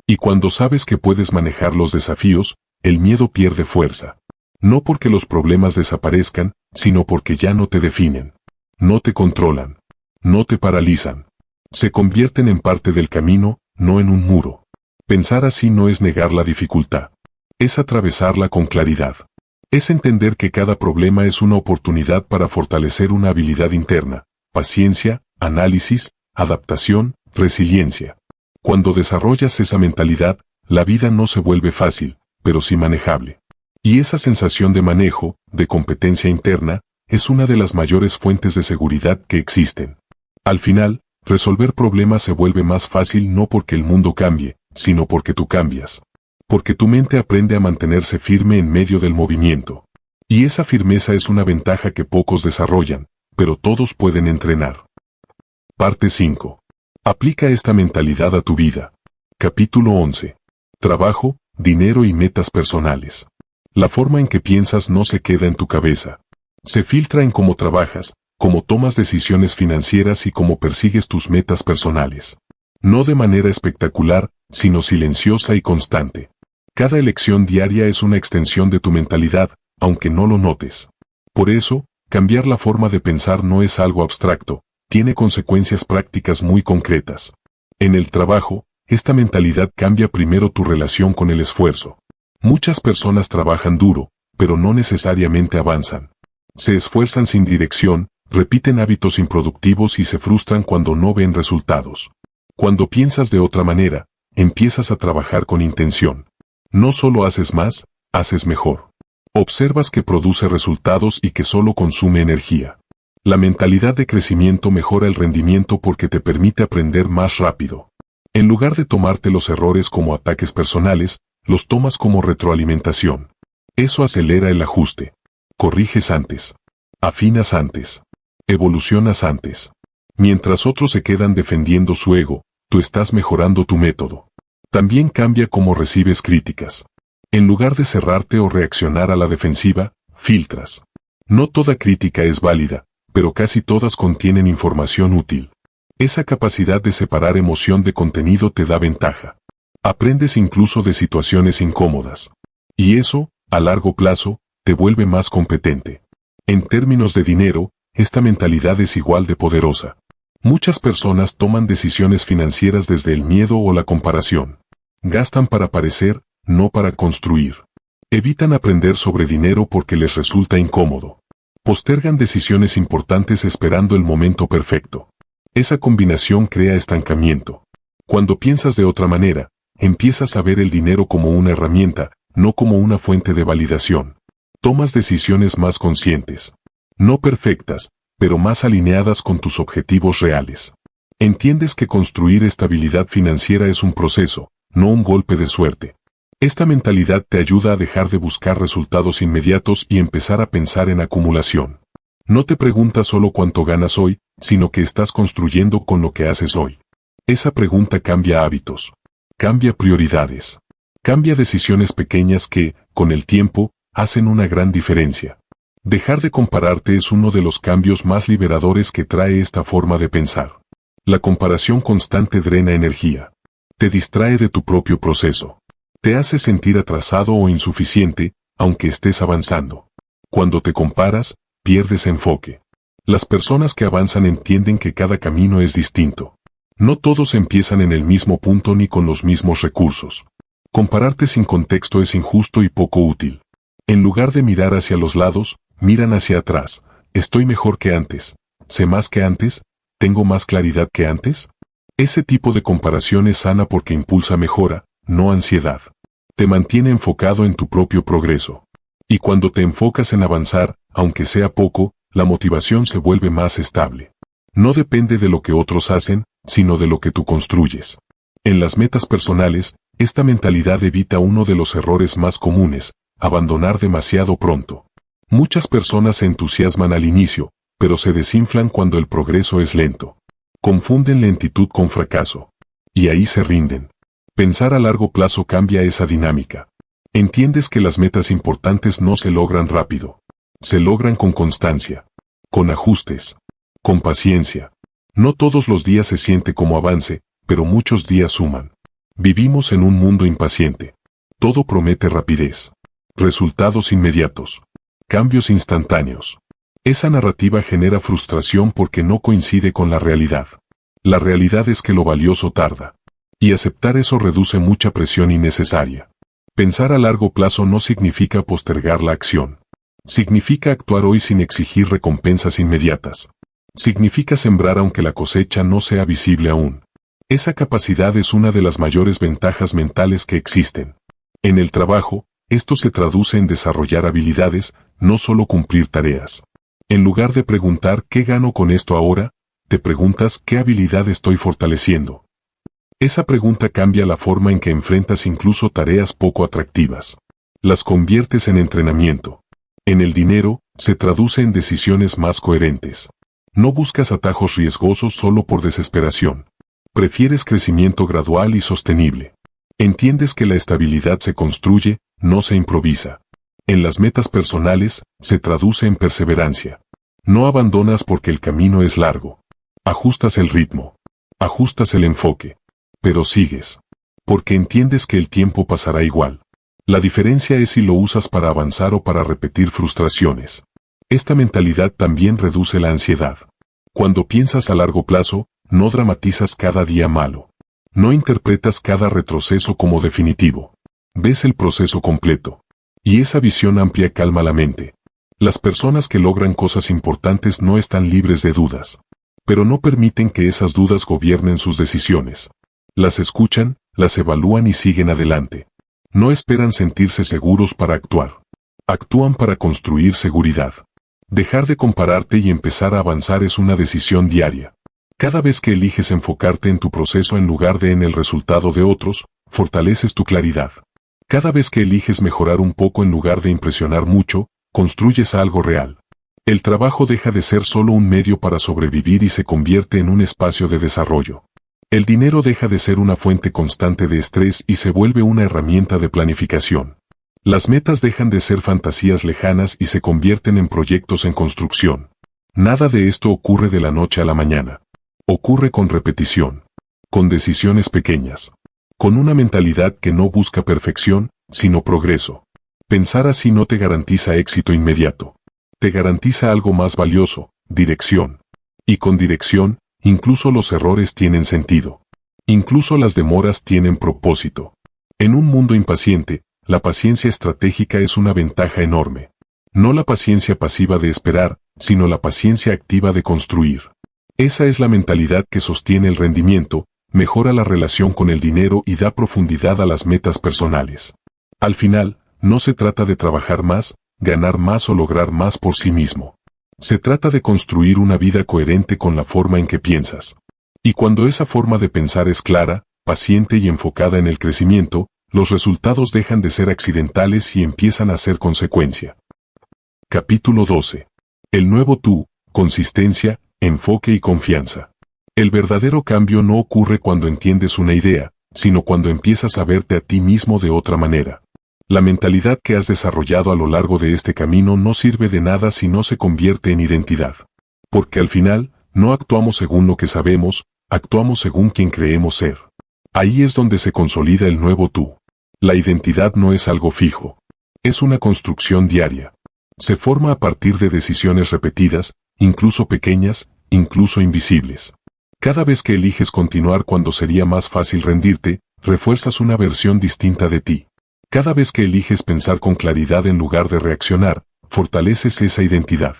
Y cuando sabes que puedes manejar los desafíos, el miedo pierde fuerza. No porque los problemas desaparezcan, sino porque ya no te definen. No te controlan. No te paralizan. Se convierten en parte del camino, no en un muro. Pensar así no es negar la dificultad. Es atravesarla con claridad. Es entender que cada problema es una oportunidad para fortalecer una habilidad interna, paciencia, análisis, adaptación, resiliencia. Cuando desarrollas esa mentalidad, la vida no se vuelve fácil, pero sí manejable. Y esa sensación de manejo, de competencia interna, es una de las mayores fuentes de seguridad que existen. Al final, resolver problemas se vuelve más fácil no porque el mundo cambie, sino porque tú cambias. Porque tu mente aprende a mantenerse firme en medio del movimiento. Y esa firmeza es una ventaja que pocos desarrollan, pero todos pueden entrenar. Parte 5. Aplica esta mentalidad a tu vida. Capítulo 11. Trabajo, dinero y metas personales. La forma en que piensas no se queda en tu cabeza. Se filtra en cómo trabajas, cómo tomas decisiones financieras y cómo persigues tus metas personales. No de manera espectacular, sino silenciosa y constante. Cada elección diaria es una extensión de tu mentalidad, aunque no lo notes. Por eso, cambiar la forma de pensar no es algo abstracto, tiene consecuencias prácticas muy concretas. En el trabajo, esta mentalidad cambia primero tu relación con el esfuerzo. Muchas personas trabajan duro, pero no necesariamente avanzan. Se esfuerzan sin dirección, repiten hábitos improductivos y se frustran cuando no ven resultados. Cuando piensas de otra manera, empiezas a trabajar con intención. No solo haces más, haces mejor. Observas que produce resultados y que solo consume energía. La mentalidad de crecimiento mejora el rendimiento porque te permite aprender más rápido. En lugar de tomarte los errores como ataques personales, los tomas como retroalimentación. Eso acelera el ajuste. Corriges antes. Afinas antes. Evolucionas antes. Mientras otros se quedan defendiendo su ego, tú estás mejorando tu método. También cambia cómo recibes críticas. En lugar de cerrarte o reaccionar a la defensiva, filtras. No toda crítica es válida, pero casi todas contienen información útil. Esa capacidad de separar emoción de contenido te da ventaja. Aprendes incluso de situaciones incómodas. Y eso, a largo plazo, te vuelve más competente. En términos de dinero, esta mentalidad es igual de poderosa. Muchas personas toman decisiones financieras desde el miedo o la comparación. Gastan para parecer, no para construir. Evitan aprender sobre dinero porque les resulta incómodo. Postergan decisiones importantes esperando el momento perfecto. Esa combinación crea estancamiento. Cuando piensas de otra manera, empiezas a ver el dinero como una herramienta, no como una fuente de validación. Tomas decisiones más conscientes. No perfectas, pero más alineadas con tus objetivos reales. Entiendes que construir estabilidad financiera es un proceso, no un golpe de suerte. Esta mentalidad te ayuda a dejar de buscar resultados inmediatos y empezar a pensar en acumulación. No te preguntas solo cuánto ganas hoy, sino qué estás construyendo con lo que haces hoy. Esa pregunta cambia hábitos. Cambia prioridades. Cambia decisiones pequeñas que, con el tiempo, hacen una gran diferencia. Dejar de compararte es uno de los cambios más liberadores que trae esta forma de pensar. La comparación constante drena energía. Te distrae de tu propio proceso. Te hace sentir atrasado o insuficiente, aunque estés avanzando. Cuando te comparas, pierdes enfoque. Las personas que avanzan entienden que cada camino es distinto. No todos empiezan en el mismo punto ni con los mismos recursos. Compararte sin contexto es injusto y poco útil. En lugar de mirar hacia los lados, miran hacia atrás. ¿Estoy mejor que antes? ¿Sé más que antes? ¿Tengo más claridad que antes? Ese tipo de comparación es sana porque impulsa mejora, no ansiedad. Te mantiene enfocado en tu propio progreso. Y cuando te enfocas en avanzar, aunque sea poco, la motivación se vuelve más estable. No depende de lo que otros hacen, sino de lo que tú construyes. En las metas personales, esta mentalidad evita uno de los errores más comunes, abandonar demasiado pronto. Muchas personas se entusiasman al inicio, pero se desinflan cuando el progreso es lento. Confunden lentitud con fracaso. Y ahí se rinden. Pensar a largo plazo cambia esa dinámica. Entiendes que las metas importantes no se logran rápido. Se logran con constancia. Con ajustes. Con paciencia. No todos los días se siente como avance, pero muchos días suman. Vivimos en un mundo impaciente. Todo promete rapidez. Resultados inmediatos. Cambios instantáneos. Esa narrativa genera frustración porque no coincide con la realidad. La realidad es que lo valioso tarda. Y aceptar eso reduce mucha presión innecesaria. Pensar a largo plazo no significa postergar la acción. Significa actuar hoy sin exigir recompensas inmediatas. Significa sembrar aunque la cosecha no sea visible aún. Esa capacidad es una de las mayores ventajas mentales que existen. En el trabajo, esto se traduce en desarrollar habilidades, no solo cumplir tareas. En lugar de preguntar ¿qué gano con esto ahora?, te preguntas ¿qué habilidad estoy fortaleciendo? Esa pregunta cambia la forma en que enfrentas incluso tareas poco atractivas. Las conviertes en entrenamiento. En el dinero, se traduce en decisiones más coherentes. No buscas atajos riesgosos solo por desesperación. Prefieres crecimiento gradual y sostenible. Entiendes que la estabilidad se construye, no se improvisa. En las metas personales, se traduce en perseverancia. No abandonas porque el camino es largo. Ajustas el ritmo. Ajustas el enfoque. Pero sigues. Porque entiendes que el tiempo pasará igual. La diferencia es si lo usas para avanzar o para repetir frustraciones. Esta mentalidad también reduce la ansiedad. Cuando piensas a largo plazo, no dramatizas cada día malo. No interpretas cada retroceso como definitivo. Ves el proceso completo. Y esa visión amplia calma la mente. Las personas que logran cosas importantes no están libres de dudas. Pero no permiten que esas dudas gobiernen sus decisiones. Las escuchan, las evalúan y siguen adelante. No esperan sentirse seguros para actuar. Actúan para construir seguridad. Dejar de compararte y empezar a avanzar es una decisión diaria. Cada vez que eliges enfocarte en tu proceso en lugar de en el resultado de otros, fortaleces tu claridad. Cada vez que eliges mejorar un poco en lugar de impresionar mucho, construyes algo real. El trabajo deja de ser solo un medio para sobrevivir y se convierte en un espacio de desarrollo. El dinero deja de ser una fuente constante de estrés y se vuelve una herramienta de planificación. Las metas dejan de ser fantasías lejanas y se convierten en proyectos en construcción. Nada de esto ocurre de la noche a la mañana. Ocurre con repetición. Con decisiones pequeñas. Con una mentalidad que no busca perfección, sino progreso. Pensar así no te garantiza éxito inmediato. Te garantiza algo más valioso, dirección. Y con dirección, incluso los errores tienen sentido. Incluso las demoras tienen propósito. En un mundo impaciente, la paciencia estratégica es una ventaja enorme. No la paciencia pasiva de esperar, sino la paciencia activa de construir. Esa es la mentalidad que sostiene el rendimiento, mejora la relación con el dinero y da profundidad a las metas personales. Al final, no se trata de trabajar más, ganar más o lograr más por sí mismo. Se trata de construir una vida coherente con la forma en que piensas. Y cuando esa forma de pensar es clara, paciente y enfocada en el crecimiento, los resultados dejan de ser accidentales y empiezan a ser consecuencia. Capítulo 12. El nuevo tú, consistencia, enfoque y confianza. El verdadero cambio no ocurre cuando entiendes una idea, sino cuando empiezas a verte a ti mismo de otra manera. La mentalidad que has desarrollado a lo largo de este camino no sirve de nada si no se convierte en identidad. Porque al final, no actuamos según lo que sabemos, actuamos según quien creemos ser. Ahí es donde se consolida el nuevo tú. La identidad no es algo fijo. Es una construcción diaria. Se forma a partir de decisiones repetidas, incluso pequeñas, incluso invisibles. Cada vez que eliges continuar cuando sería más fácil rendirte, refuerzas una versión distinta de ti. Cada vez que eliges pensar con claridad en lugar de reaccionar, fortaleces esa identidad.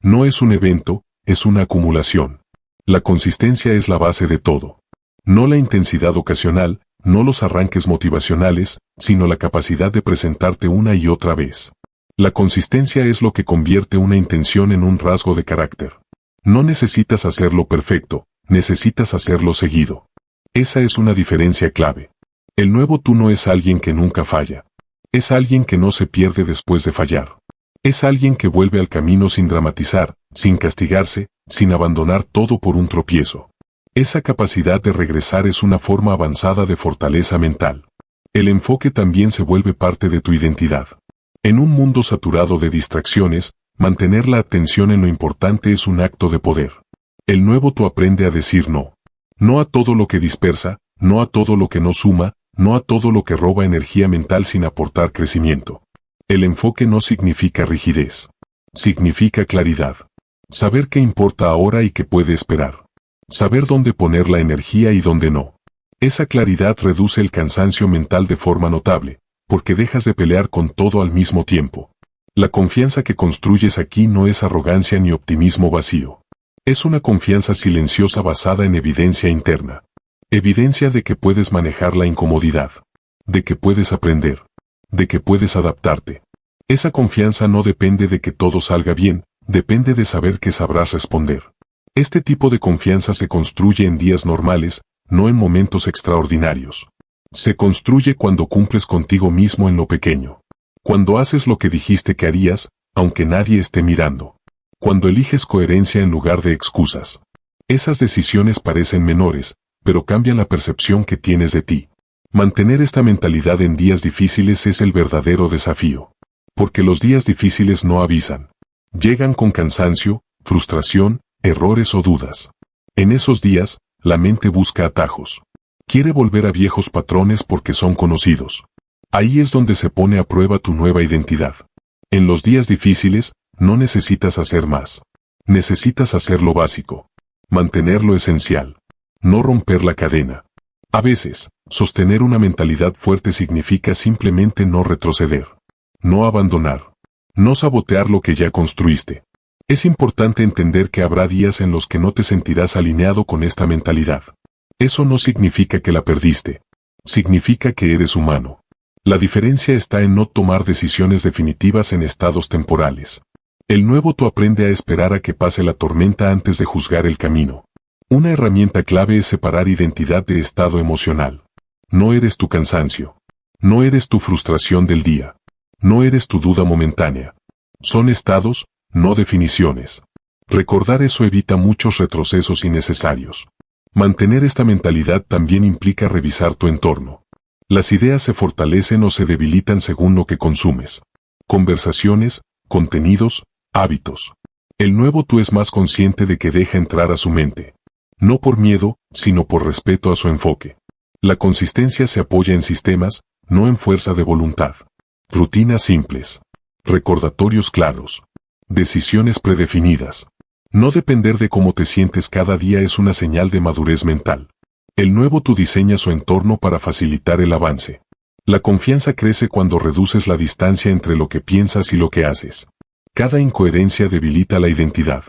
No es un evento, es una acumulación. La consistencia es la base de todo. No la intensidad ocasional, no los arranques motivacionales, sino la capacidad de presentarte una y otra vez. La consistencia es lo que convierte una intención en un rasgo de carácter. No necesitas hacerlo perfecto, necesitas hacerlo seguido. Esa es una diferencia clave. El nuevo tú no es alguien que nunca falla. Es alguien que no se pierde después de fallar. Es alguien que vuelve al camino sin dramatizar, sin castigarse, sin abandonar todo por un tropiezo. Esa capacidad de regresar es una forma avanzada de fortaleza mental. El enfoque también se vuelve parte de tu identidad. En un mundo saturado de distracciones, mantener la atención en lo importante es un acto de poder. El nuevo tú aprende a decir no. No a todo lo que dispersa, no a todo lo que no suma, no a todo lo que roba energía mental sin aportar crecimiento. El enfoque no significa rigidez. Significa claridad. Saber qué importa ahora y qué puede esperar. Saber dónde poner la energía y dónde no. Esa claridad reduce el cansancio mental de forma notable, porque dejas de pelear con todo al mismo tiempo. La confianza que construyes aquí no es arrogancia ni optimismo vacío. Es una confianza silenciosa basada en evidencia interna. Evidencia de que puedes manejar la incomodidad. De que puedes aprender. De que puedes adaptarte. Esa confianza no depende de que todo salga bien, depende de saber que sabrás responder. Este tipo de confianza se construye en días normales, no en momentos extraordinarios. Se construye cuando cumples contigo mismo en lo pequeño. Cuando haces lo que dijiste que harías, aunque nadie esté mirando. Cuando eliges coherencia en lugar de excusas. Esas decisiones parecen menores, pero cambian la percepción que tienes de ti. Mantener esta mentalidad en días difíciles es el verdadero desafío. Porque los días difíciles no avisan. Llegan con cansancio, frustración, errores o dudas. En esos días, la mente busca atajos. Quiere volver a viejos patrones porque son conocidos. Ahí es donde se pone a prueba tu nueva identidad. En los días difíciles, no necesitas hacer más. Necesitas hacer lo básico. Mantener lo esencial. No romper la cadena. A veces, sostener una mentalidad fuerte significa simplemente no retroceder. No abandonar. No sabotear lo que ya construiste. Es importante entender que habrá días en los que no te sentirás alineado con esta mentalidad. Eso no significa que la perdiste. Significa que eres humano. La diferencia está en no tomar decisiones definitivas en estados temporales. El nuevo tú aprende a esperar a que pase la tormenta antes de juzgar el camino. Una herramienta clave es separar identidad de estado emocional. No eres tu cansancio. No eres tu frustración del día. No eres tu duda momentánea. Son estados, no definiciones. Recordar eso evita muchos retrocesos innecesarios. Mantener esta mentalidad también implica revisar tu entorno. Las ideas se fortalecen o se debilitan según lo que consumes. Conversaciones, contenidos, hábitos. El nuevo tú es más consciente de que deja entrar a su mente. No por miedo, sino por respeto a su enfoque. La consistencia se apoya en sistemas, no en fuerza de voluntad. Rutinas simples. Recordatorios claros. Decisiones predefinidas. No depender de cómo te sientes cada día es una señal de madurez mental. El nuevo tú diseña su entorno para facilitar el avance. La confianza crece cuando reduces la distancia entre lo que piensas y lo que haces. Cada incoherencia debilita la identidad.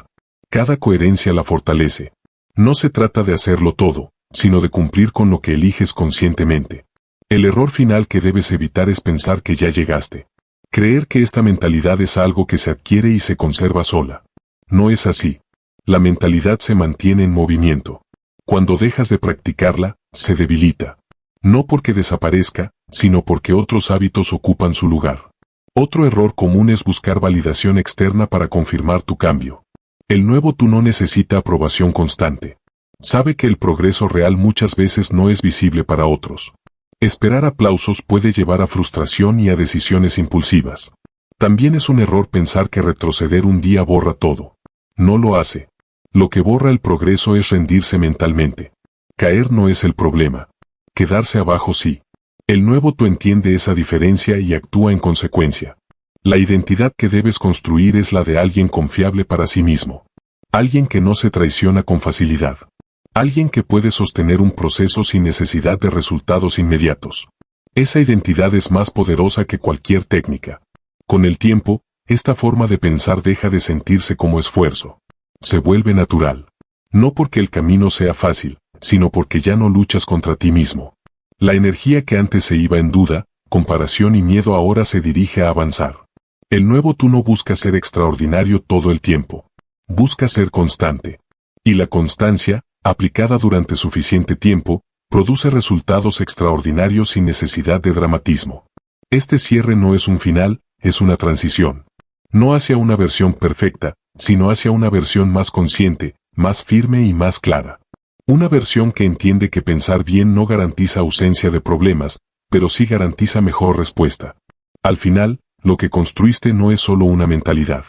Cada coherencia la fortalece. No se trata de hacerlo todo, sino de cumplir con lo que eliges conscientemente. El error final que debes evitar es pensar que ya llegaste. Creer que esta mentalidad es algo que se adquiere y se conserva sola. No es así. La mentalidad se mantiene en movimiento. Cuando dejas de practicarla, se debilita. No porque desaparezca, sino porque otros hábitos ocupan su lugar. Otro error común es buscar validación externa para confirmar tu cambio. El nuevo tú no necesita aprobación constante. Sabe que el progreso real muchas veces no es visible para otros. Esperar aplausos puede llevar a frustración y a decisiones impulsivas. También es un error pensar que retroceder un día borra todo. No lo hace. Lo que borra el progreso es rendirse mentalmente. Caer no es el problema. Quedarse abajo sí. El nuevo tú entiende esa diferencia y actúa en consecuencia. La identidad que debes construir es la de alguien confiable para sí mismo. Alguien que no se traiciona con facilidad. Alguien que puede sostener un proceso sin necesidad de resultados inmediatos. Esa identidad es más poderosa que cualquier técnica. Con el tiempo, esta forma de pensar deja de sentirse como esfuerzo. Se vuelve natural. No porque el camino sea fácil, sino porque ya no luchas contra ti mismo. La energía que antes se iba en duda, comparación y miedo ahora se dirige a avanzar. El nuevo tú no busca ser extraordinario todo el tiempo. Busca ser constante. Y la constancia, aplicada durante suficiente tiempo, produce resultados extraordinarios sin necesidad de dramatismo. Este cierre no es un final, es una transición. No hacia una versión perfecta, sino hacia una versión más consciente, más firme y más clara. Una versión que entiende que pensar bien no garantiza ausencia de problemas, pero sí garantiza mejor respuesta. Al final, lo que construiste no es solo una mentalidad.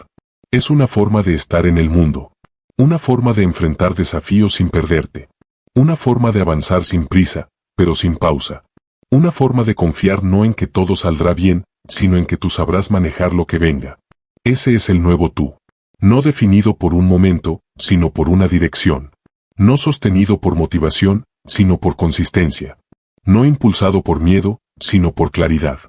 Es una forma de estar en el mundo. Una forma de enfrentar desafíos sin perderte. Una forma de avanzar sin prisa, pero sin pausa. Una forma de confiar no en que todo saldrá bien, sino en que tú sabrás manejar lo que venga. Ese es el nuevo tú. No definido por un momento, sino por una dirección. No sostenido por motivación, sino por consistencia. No impulsado por miedo, sino por claridad.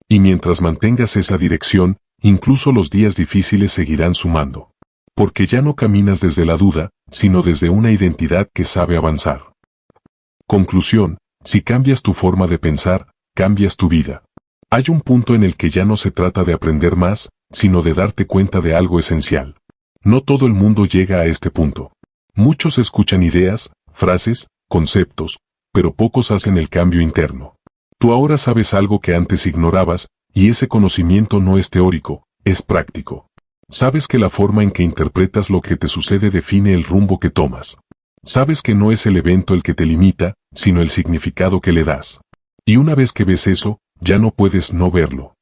Y mientras mantengas esa dirección, incluso los días difíciles seguirán sumando. Porque ya no caminas desde la duda, sino desde una identidad que sabe avanzar. Conclusión: si cambias tu forma de pensar, cambias tu vida. Hay un punto en el que ya no se trata de aprender más, sino de darte cuenta de algo esencial. No todo el mundo llega a este punto. Muchos escuchan ideas, frases, conceptos, pero pocos hacen el cambio interno. Tú ahora sabes algo que antes ignorabas, y ese conocimiento no es teórico, es práctico. Sabes que la forma en que interpretas lo que te sucede define el rumbo que tomas. Sabes que no es el evento el que te limita, sino el significado que le das. Y una vez que ves eso, ya no puedes no verlo.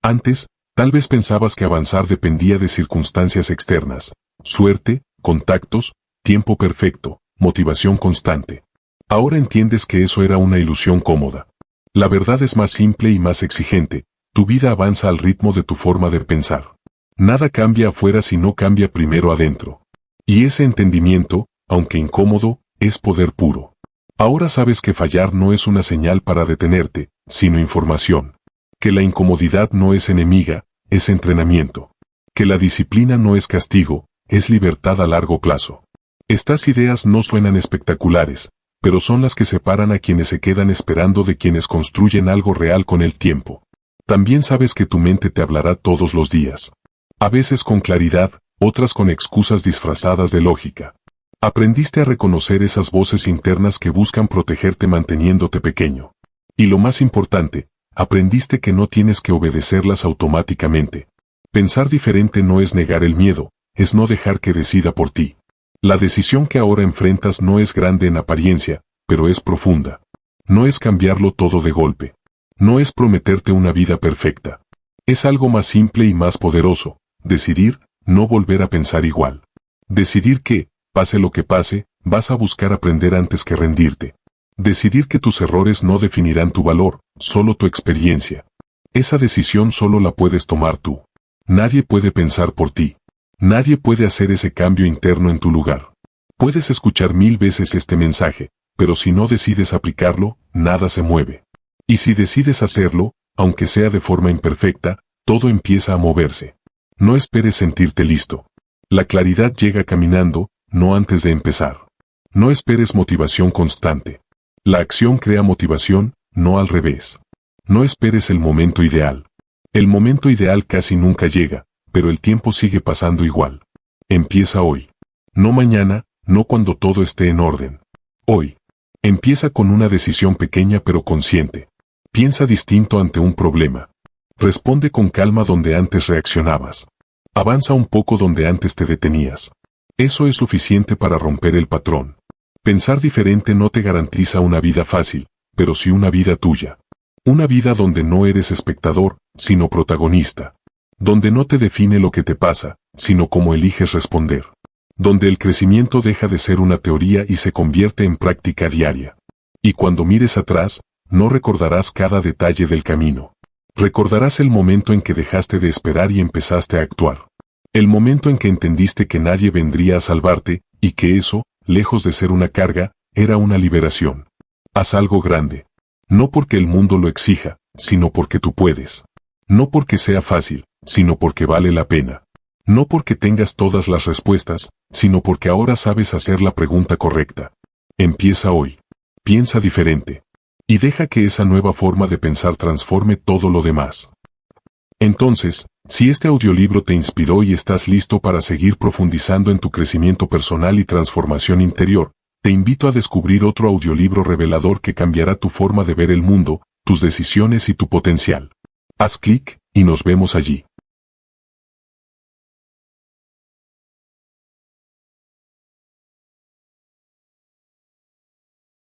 Antes, tal vez pensabas que avanzar dependía de circunstancias externas, suerte, contactos, tiempo perfecto, motivación constante. Ahora entiendes que eso era una ilusión cómoda. La verdad es más simple y más exigente. Tu vida avanza al ritmo de tu forma de pensar. Nada cambia afuera si no cambia primero adentro. Y ese entendimiento, aunque incómodo, es poder puro. Ahora sabes que fallar no es una señal para detenerte, sino información. Que la incomodidad no es enemiga, es entrenamiento. Que la disciplina no es castigo, es libertad a largo plazo. Estas ideas no suenan espectaculares, pero son las que separan a quienes se quedan esperando de quienes construyen algo real con el tiempo. También sabes que tu mente te hablará todos los días. A veces con claridad, otras con excusas disfrazadas de lógica. Aprendiste a reconocer esas voces internas que buscan protegerte manteniéndote pequeño. Y lo más importante, aprendiste que no tienes que obedecerlas automáticamente. Pensar diferente no es negar el miedo, es no dejar que decida por ti. La decisión que ahora enfrentas no es grande en apariencia, pero es profunda. No es cambiarlo todo de golpe. No es prometerte una vida perfecta. Es algo más simple y más poderoso. Decidir, no volver a pensar igual. Decidir que, pase lo que pase, vas a buscar aprender antes que rendirte. Decidir que tus errores no definirán tu valor, solo tu experiencia. Esa decisión solo la puedes tomar tú. Nadie puede pensar por ti. Nadie puede hacer ese cambio interno en tu lugar. Puedes escuchar 1000 veces este mensaje, pero si no decides aplicarlo, nada se mueve. Y si decides hacerlo, aunque sea de forma imperfecta, todo empieza a moverse. No esperes sentirte listo. La claridad llega caminando, no antes de empezar. No esperes motivación constante. La acción crea motivación, no al revés. No esperes el momento ideal. El momento ideal casi nunca llega, pero el tiempo sigue pasando igual. Empieza hoy. No mañana, no cuando todo esté en orden. Hoy. Empieza con una decisión pequeña pero consciente. Piensa distinto ante un problema. Responde con calma donde antes reaccionabas. Avanza un poco donde antes te detenías. Eso es suficiente para romper el patrón. Pensar diferente no te garantiza una vida fácil, pero sí una vida tuya. Una vida donde no eres espectador, sino protagonista. Donde no te define lo que te pasa, sino cómo eliges responder. Donde el crecimiento deja de ser una teoría y se convierte en práctica diaria. Y cuando mires atrás, no recordarás cada detalle del camino. Recordarás el momento en que dejaste de esperar y empezaste a actuar. El momento en que entendiste que nadie vendría a salvarte, y que eso, lejos de ser una carga, era una liberación. Haz algo grande. No porque el mundo lo exija, sino porque tú puedes. No porque sea fácil, sino porque vale la pena. No porque tengas todas las respuestas, sino porque ahora sabes hacer la pregunta correcta. Empieza hoy. Piensa diferente. Y deja que esa nueva forma de pensar transforme todo lo demás. Entonces, si este audiolibro te inspiró y estás listo para seguir profundizando en tu crecimiento personal y transformación interior, te invito a descubrir otro audiolibro revelador que cambiará tu forma de ver el mundo, tus decisiones y tu potencial. Haz clic, y nos vemos allí.